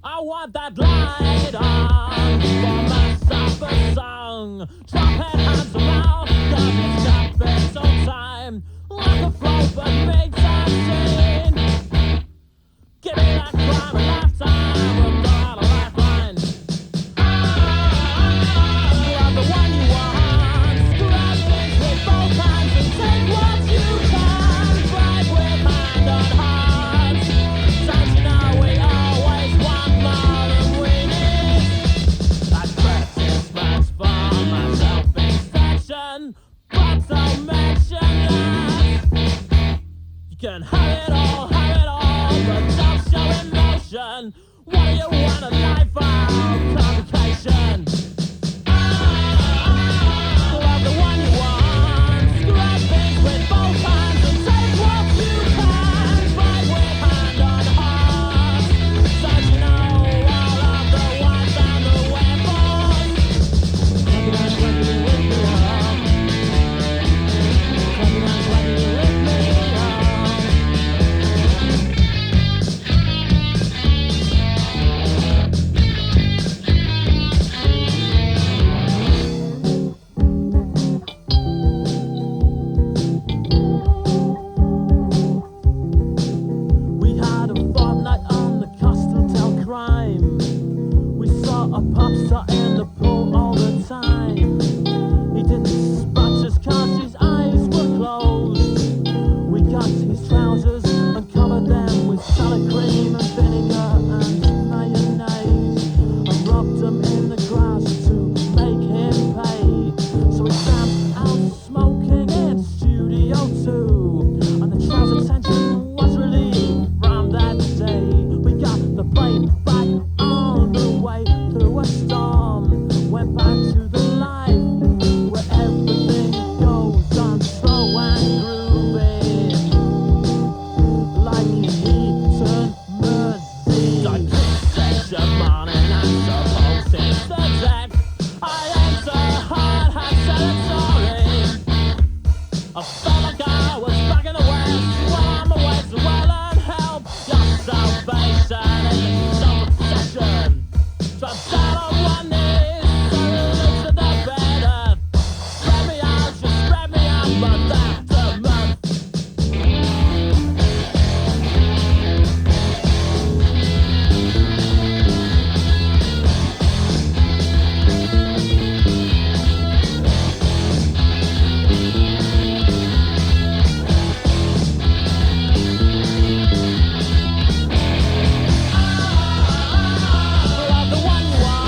I want that light on for my supper song. Trumpet hands around, cause it's got been so time. Like a flow, but makes a scene. Give me that crime a lifetime, we'll go out a lifeline. Love the one you want. Grab things with both hands and take what you can. Fight with hand on heart. Don't you know we always want more than we need? I practice much for my self-inspection, but don't mention that. You can have it all, but don't show emotion. What do you want, a life of complication? Love the one you want. Grab things with both hands and take what you can. Fight with hand on heart. Don't you know all of the ones and the weapons? With me, we had a fortnight on the coast hotel crime. We saw a pop star in the pool all the time. He didn't spot us cause his eyes were closed. We got his trousers and covered them with salad cream and vinegar and mayonnaise. And rubbed them in the grass to make him pay. So we stamped out smoking in Studio 2. And the trouser tension was relieved from that day. We got the plane back on the way through a storm. Went back to the life where everything goes on slow and groovy. Like in Eton, Mersey. I kick section morning and suppose it's the deck. I ain't so hard, had said I'm sorry. I felt like I was back in the West. Well, I'm away, so well and help your salvation is self-obsession. Drop down on one knee, so look to the better. Spread me out, just spread me out, month after month. Love the one you want.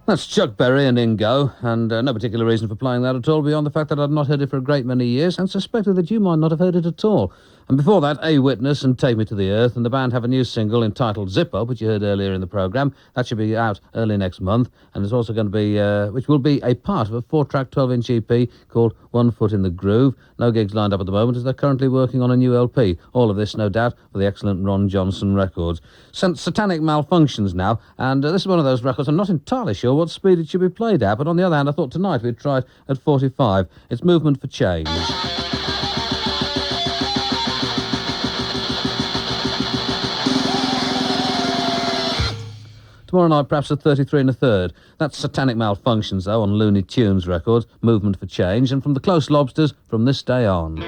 That's Chuck Berry and Ingo, and no particular reason for playing that at all beyond the fact that I'd not heard it for a great many years and suspected that you might not have heard it at all. And before that, A Witness and Take Me to the Earth, and the band have a new single entitled Zip Up, which you heard earlier in the programme. That should be out early next month, and it's also going to be, which will be a part of a 4-track 12-inch EP called One Foot in the Groove. No gigs lined up at the moment as they're currently working on a new LP. All of this, no doubt, for the excellent Ron Johnson Records. Satanic Malfunctions now, and this is one of those records I'm not entirely sure what speed it should be played at, but on the other hand, I thought tonight we'd try it at 45. It's Movement for Change. Tomorrow night, perhaps at 33 1/3. That's Satanic Malfunctions, though, on Looney Tunes Records, Movement for Change, and from the Close Lobsters, From This Day On.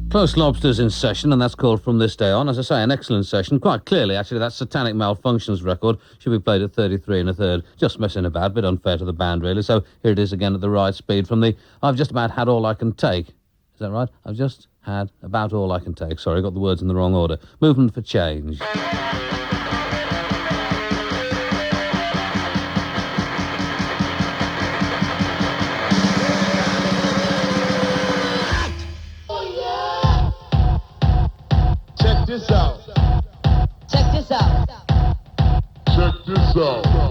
Close Lobsters in session, and that's called From This Day On. As I say, an excellent session. Quite clearly, actually, that Satanic Malfunctions record should be played at 33 and a third. Just messing about, a bit unfair to the band, really. So here it is again at the right speed from the I've Just About Had All I Can Take. Is that right? I've just had about all I can take. Sorry, I got the words in the wrong order. Movement for Change. Check this out. Check this out. Check this out.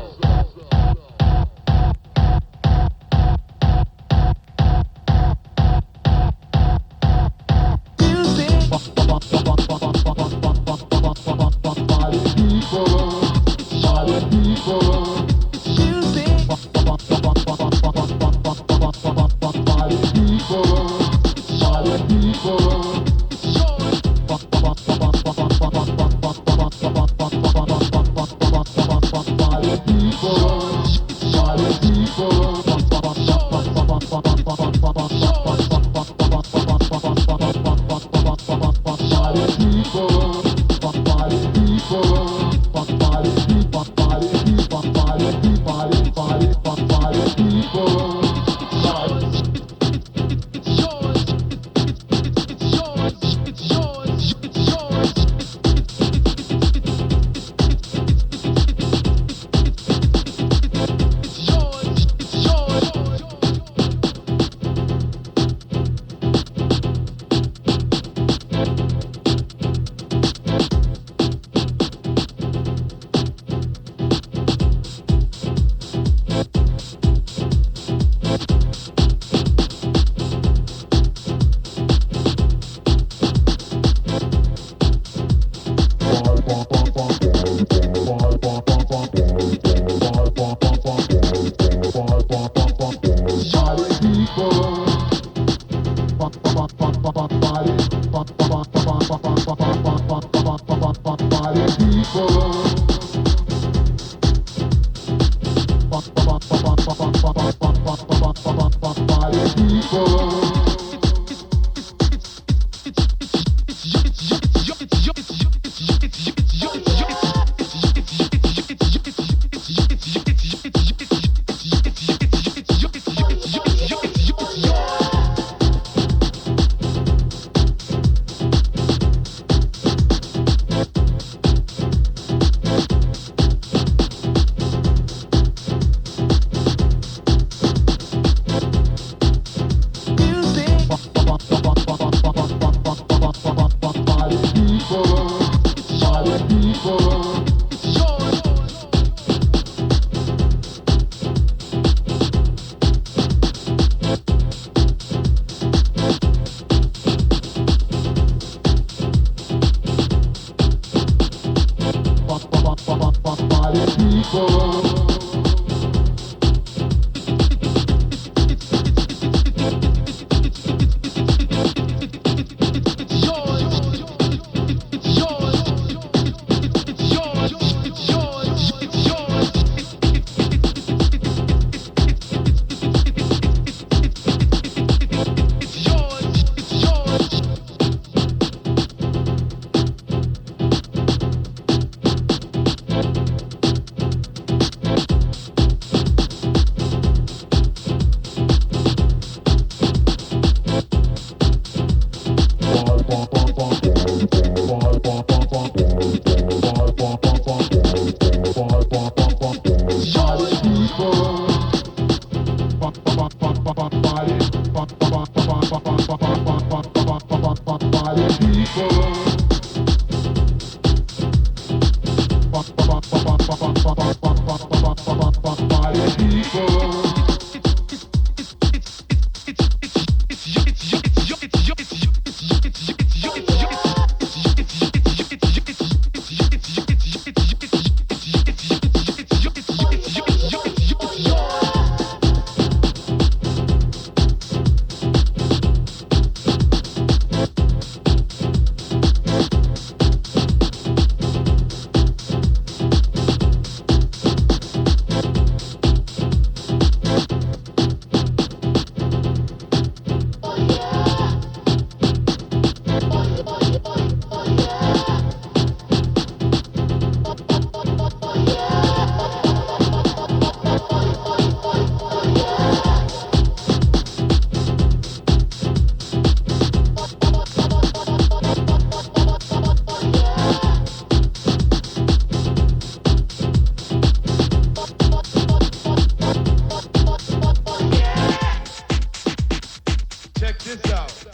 this out.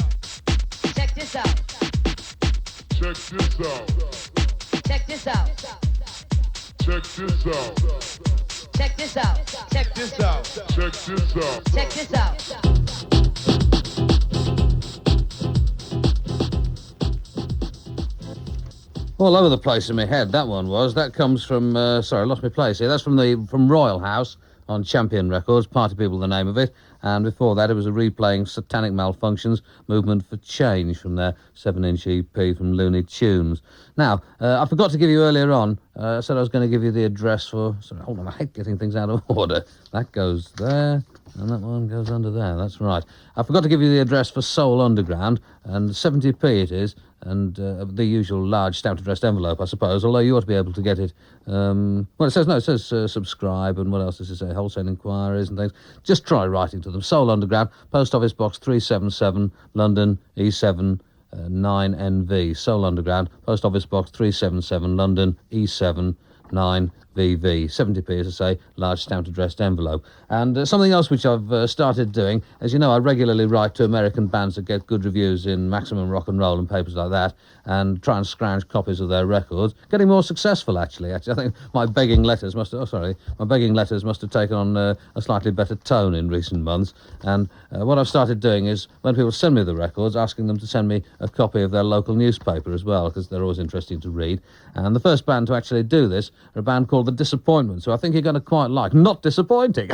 Check this out. Check this out. Check this out. Check this out. Check this out. Check this out. Check this out. Check this out. All over the place in my head, that one was. That comes from, sorry, I lost my place here. That's from Royal House on Champion Records, Party People, the name of it. And before that, it was a replaying Satanic Malfunctions, Movement for Change from their 7-inch EP from Looney Tunes. Now, I forgot to give you earlier on, I said I was going to give you the address for, sorry, hold on, I hate getting things out of order. That goes there, and that one goes under there, that's right. I forgot to give you the address for Soul Underground, and 70p it is, and the usual large stamped addressed envelope, I suppose, although you ought to be able to get it. Well, it says subscribe, and what else does it say? Wholesale inquiries and things. Just try writing to them. Soul Underground, Post Office Box 377, London, E7, 9NV. Soul Underground, Post Office Box 377, London, E7, 9VV. 70p, as I say, large stamped addressed envelope. And something else which I've started doing, as you know, I regularly write to American bands that get good reviews in Maximum Rock and Roll and papers like that, and try and scrounge copies of their records. Getting more successful, actually. I think my begging letters must have taken on a slightly better tone in recent months. And what I've started doing is, when people send me the records, asking them to send me a copy of their local newspaper as well, because they're always interesting to read. And the first band to actually do this are a band called The Disappointments, who I think you're going to quite like. Not disappointing!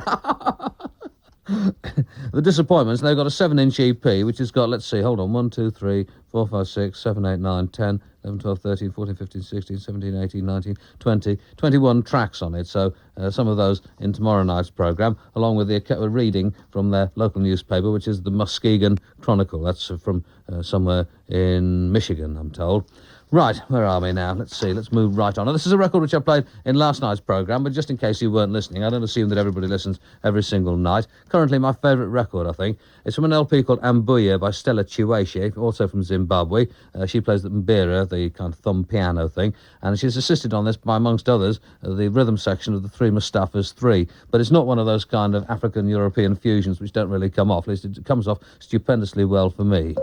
The Disappointments, they've got a 7-inch EP, which has got, let's see, hold on, 1, 2, 3, 4, 5, 6, 7, 8, 9, 10, 11, 12, 13, 14, 15, 16, 17, 18, 19, 20, 21 tracks on it. So some of those in tomorrow night's programme, along with the reading from their local newspaper, which is the Muskegon Chronicle. That's from somewhere in Michigan, I'm told. Right, where are we now? Let's see, let's move right on. Now, this is a record which I played in last night's programme, but just in case you weren't listening, I don't assume that everybody listens every single night. Currently, my favourite record, I think, is from an LP called Ambuya by Stella Chiweshe, also from Zimbabwe. She plays the mbira, the kind of thumb piano thing, and she's assisted on this by, amongst others, the rhythm section of the Three Mustafas 3. But it's not one of those kind of African-European fusions which don't really come off. At least it comes off stupendously well for me.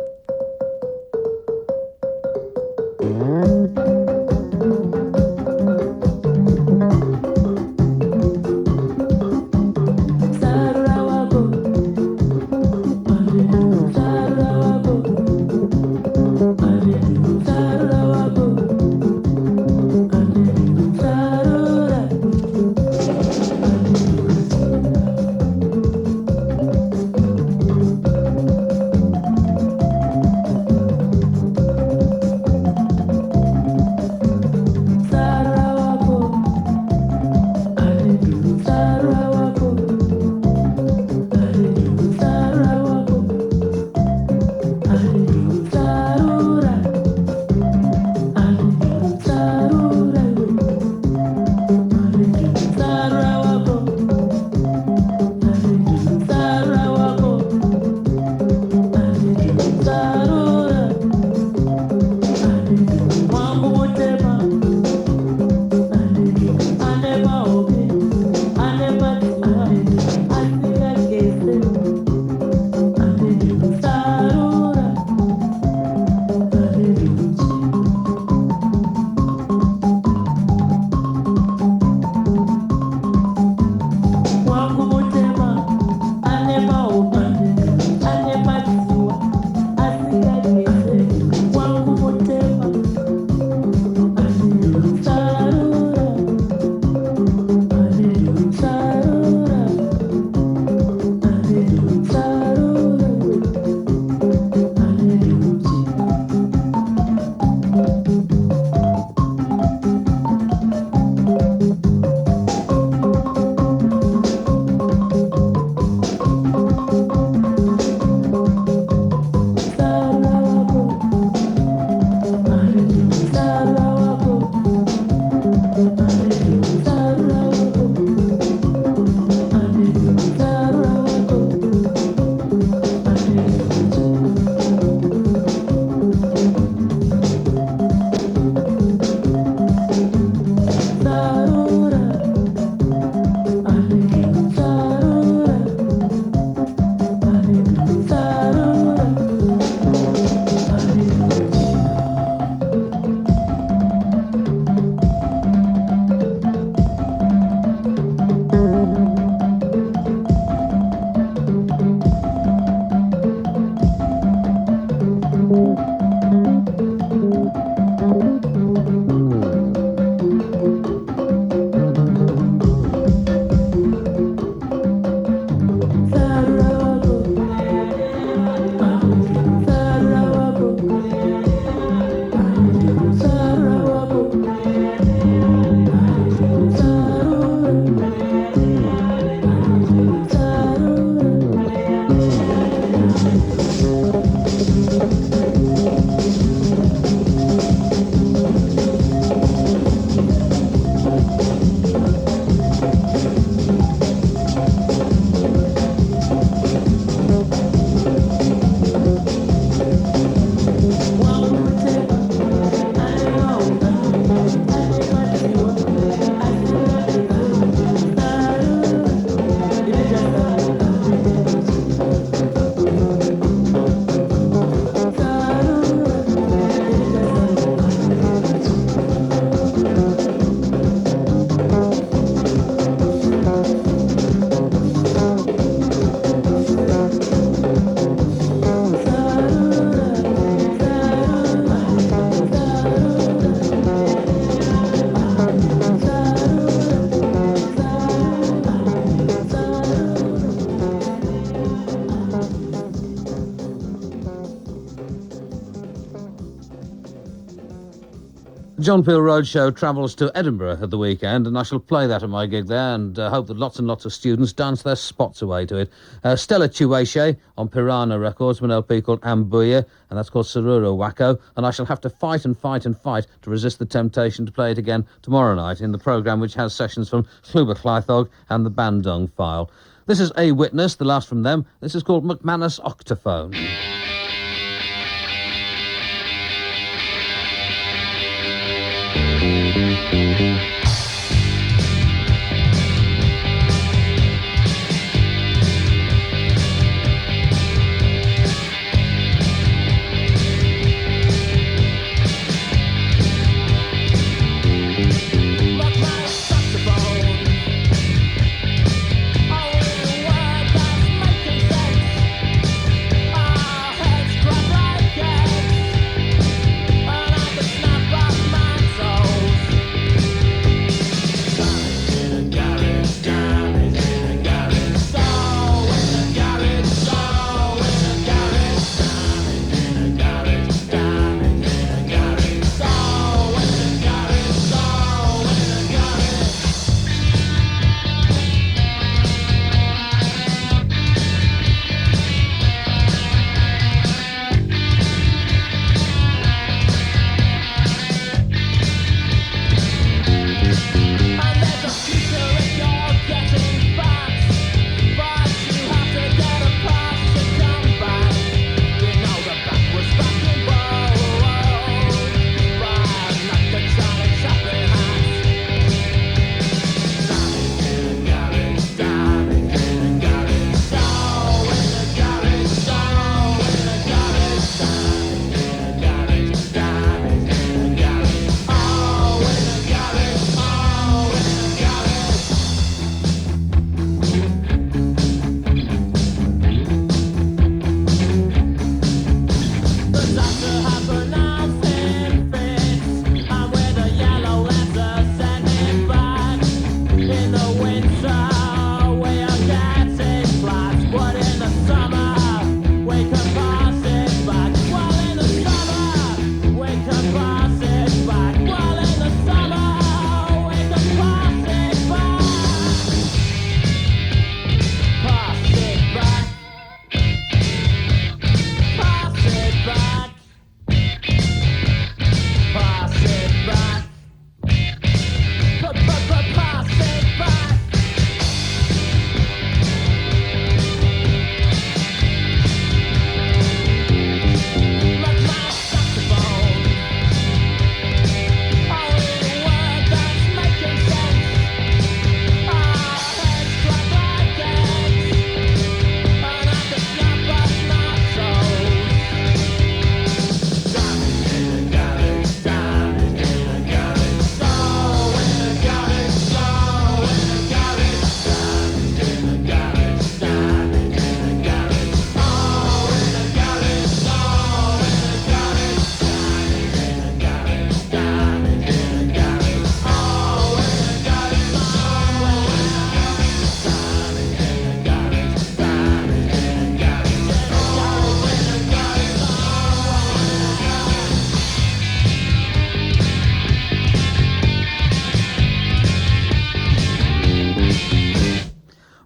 The John Peel Roadshow travels to Edinburgh at the weekend, and I shall play that at my gig there and hope that lots and lots of students dance their spots away to it. Stella Chiweche on Piranha Records, an LP called Ambuya, and that's called Saruro Wako, and I shall have to fight and fight and fight to resist the temptation to play it again tomorrow night in the programme which has sessions from Llwybr Llaethog and the Bandung File. This is A Witness, the last from them. This is called McManus Octophone.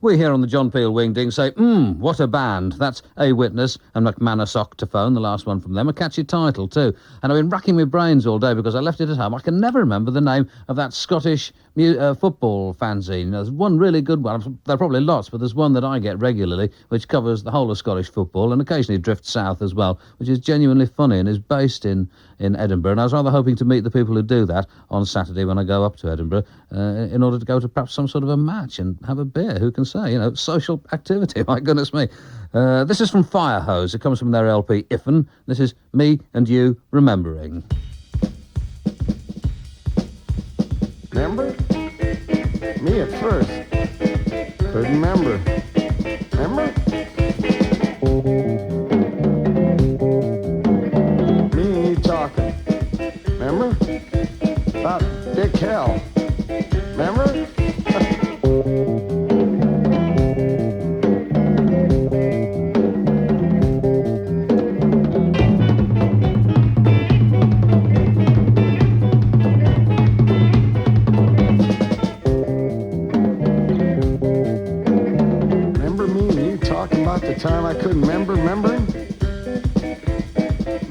We here on the John Peel Wingding say, what a band. That's A Witness and McManus Octophone, the last one from them. A catchy title, too. And I've been racking my brains all day because I left it at home. I can never remember the name of that Scottish football fanzine. There's one really good one. There are probably lots, but there's one that I get regularly, which covers the whole of Scottish football and occasionally drifts south as well, which is genuinely funny and is based in Edinburgh. And I was rather hoping to meet the people who do that on Saturday when I go up to Edinburgh in order to go to perhaps some sort of a match and have a beer. Who can say? Social activity. My goodness me. This is from Firehose. It comes from their LP, Iffen. This is Me and You Remembering. Remember? Me at first. Couldn't remember. Remember? Me and you talking. Remember? About Dick Hell. Remember? time I couldn't remember him?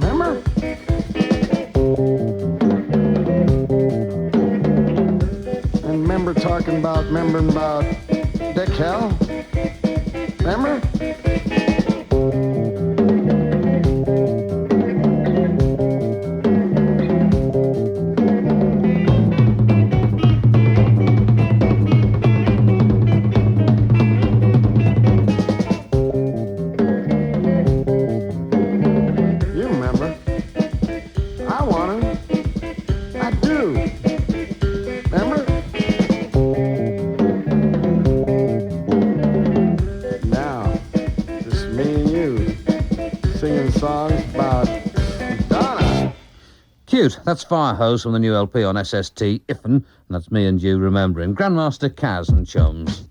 Remember? And remember talking about, Dick Hell? Remember? That's Fire Hose from the new LP on SST, Iffen, and that's me and you remembering Grandmaster Kaz and Chums.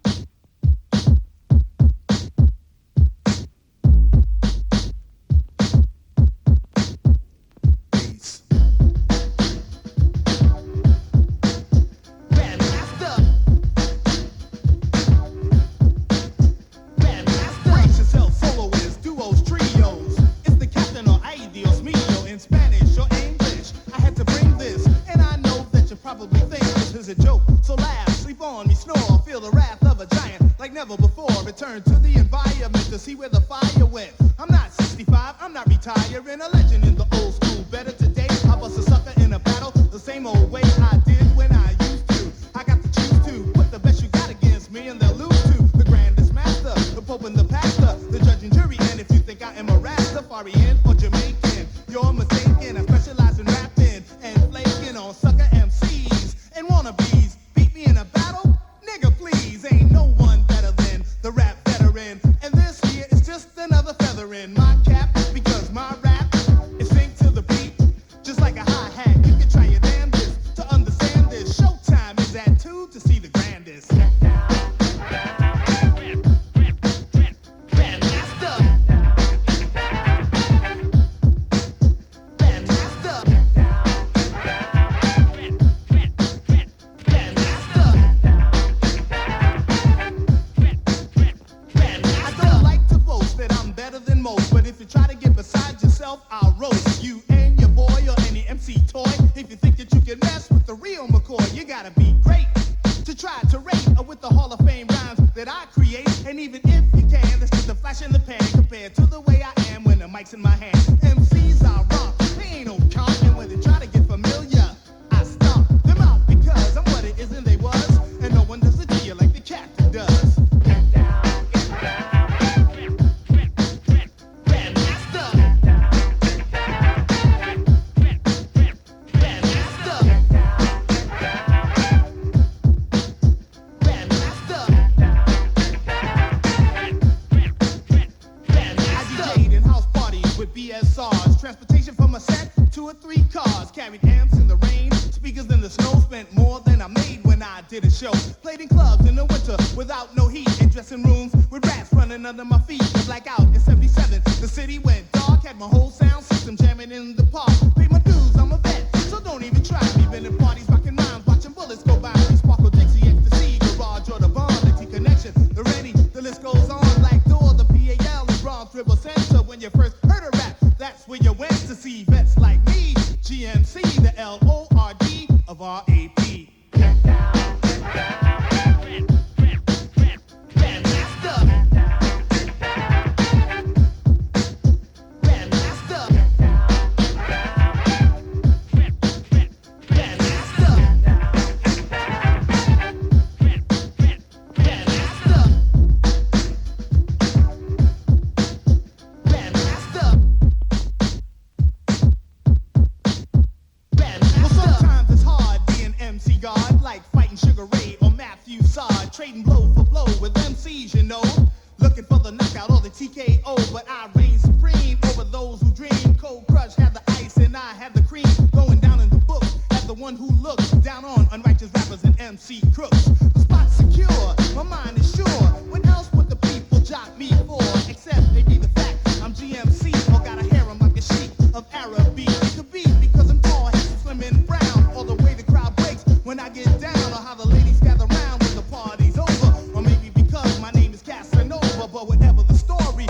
But whatever the story,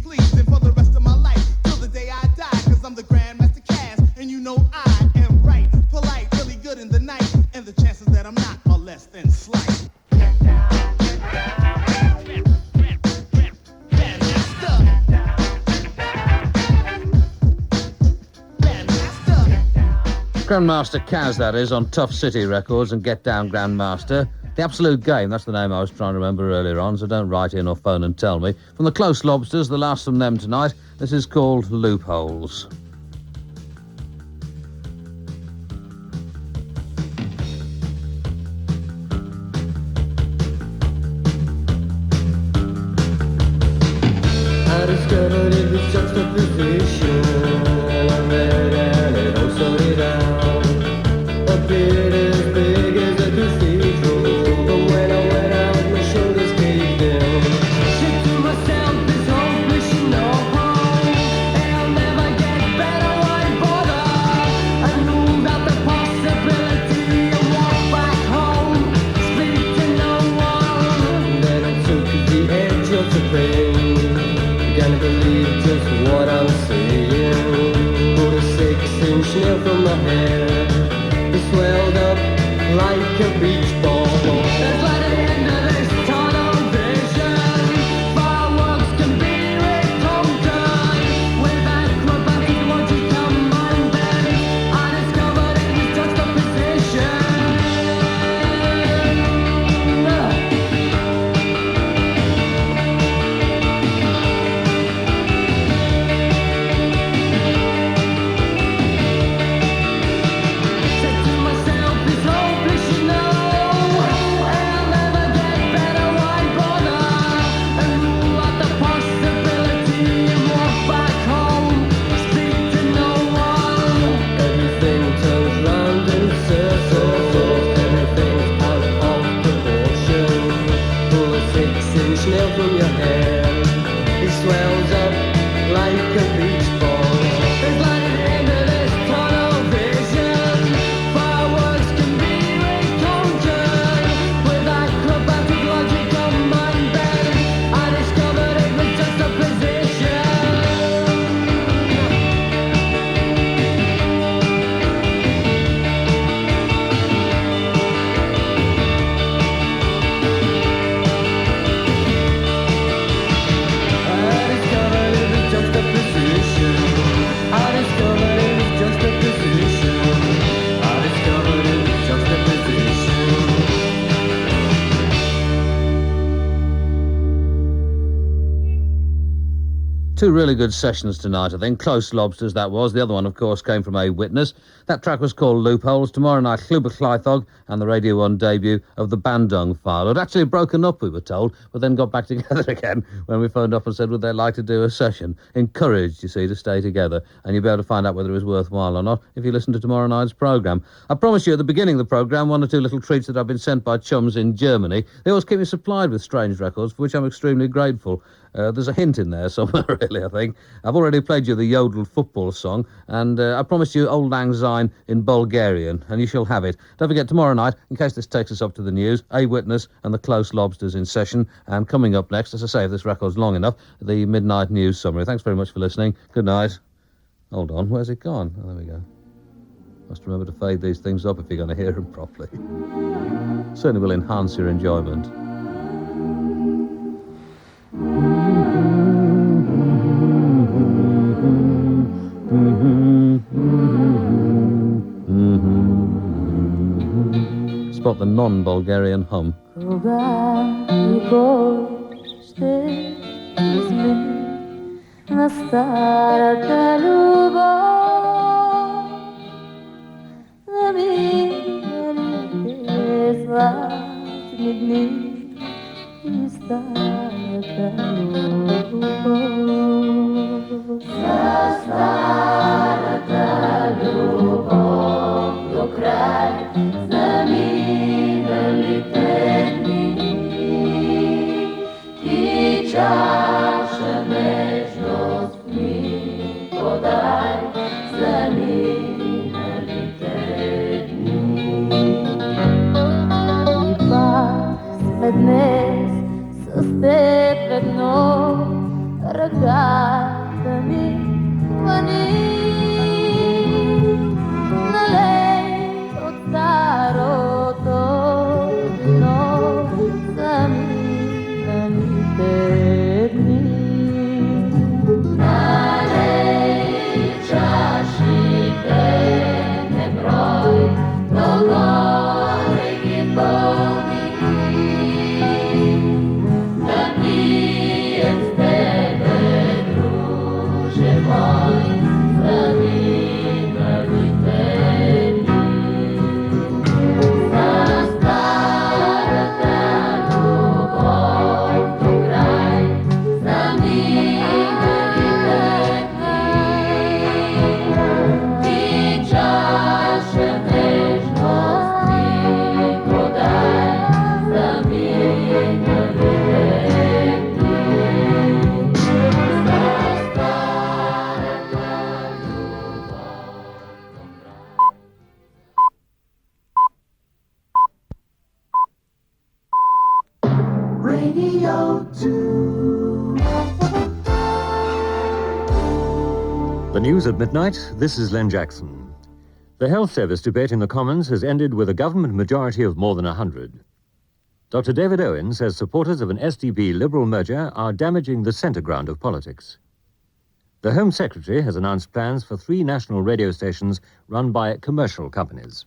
pleasing for the rest of my life till the day I die. Cause I'm the Grandmaster Cass, and you know I am right, polite, really good in the night, and the chances that I'm not are less than slight. Grandmaster Kaz, that is, on Tough City Records and Get Down Grandmaster. The Absolute Game, that's the name I was trying to remember earlier on, so don't write in or phone and tell me. From the Close Lobsters, the last from them tonight, this is called Loopholes. I discovered it was juxtaposition. I read and it all sorted out. Appeared as big as a cathedral, but when I went out, my shoulders caved in. Said to myself, this whole mission no home, and I'll never get better, why bother? I knew about the possibility and walked back home, speak to no one. Then I took the edge of the pain. Can't believe just what I'm saying. Pulled a 6-inch nail from my hair. It swelled up like a beach ball. That's light at the end of this tunnel vision. Fireworks can be reconquered with acrobatic logic combined. Then I discovered it was just a position. Nail from your hand, it swells up like a beach ball. It's light at the end of this tunnel vision. Fireworks can be reconquered with acrobatic logic on my bed. I discovered it was just a position. Two really good sessions tonight, I think. Close Lobsters, that was. The other one, of course, came from A Witness. That track was called Loopholes. Tomorrow night, Llwybr Llaethog and the Radio 1 debut of the Bandung File. Had actually broken up, we were told, but then got back together again when we phoned up and said, would they like to do a session? Encouraged, you see, to stay together. And you'll be able to find out whether it was worthwhile or not if you listen to tomorrow night's programme. I promise you, at the beginning of the programme, one or two little treats that I've been sent by chums in Germany. They always keep me supplied with strange records, for which I'm extremely grateful. There's a hint in there somewhere, really, I think. I've already played you the yodeled football song, and I promised you Old Lang Syne in Bulgarian, and you shall have it. Don't forget, tomorrow night, in case this takes us up to the news, A Witness and the Close Lobsters in session, and coming up next, as I say, if this record's long enough, the Midnight News Summary. Thanks very much for listening. Good night. Hold on, where's it gone? Oh, there we go. Must remember to fade these things up if you're going to hear them properly. Certainly will enhance your enjoyment. Spot the non-Bulgarian hum. Dnes с теб едно ръка Radio 2. The news at midnight, this is Len Jackson. The health service debate in the Commons has ended with a government majority of more than 100. Dr. David Owen says supporters of an SDP-Liberal merger are damaging the centre ground of politics. The Home Secretary has announced plans for 3 national radio stations run by commercial companies.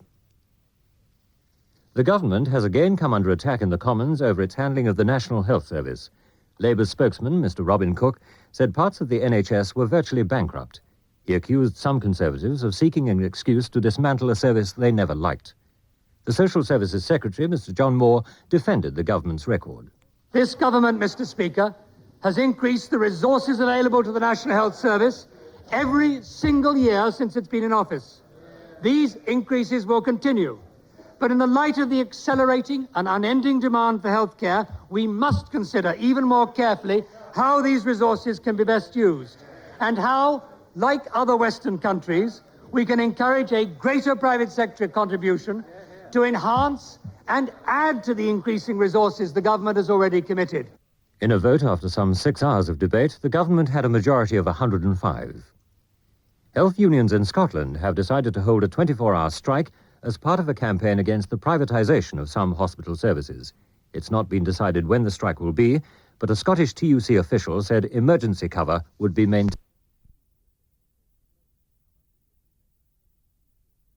The government has again come under attack in the Commons over its handling of the National Health Service. Labour's spokesman, Mr. Robin Cook, said parts of the NHS were virtually bankrupt. He accused some Conservatives of seeking an excuse to dismantle a service they never liked. The Social Services Secretary, Mr. John Moore, defended the government's record. This government, Mr. Speaker, has increased the resources available to the National Health Service every single year since it's been in office. These increases will continue. But in the light of the accelerating and unending demand for health care, we must consider even more carefully how these resources can be best used and how, like other Western countries, we can encourage a greater private sector contribution to enhance and add to the increasing resources the government has already committed. In a vote after some 6 hours of debate, the government had a majority of 105. Health unions in Scotland have decided to hold a 24-hour strike as part of a campaign against the privatisation of some hospital services. It's not been decided when the strike will be, but a Scottish TUC official said emergency cover would be maintained.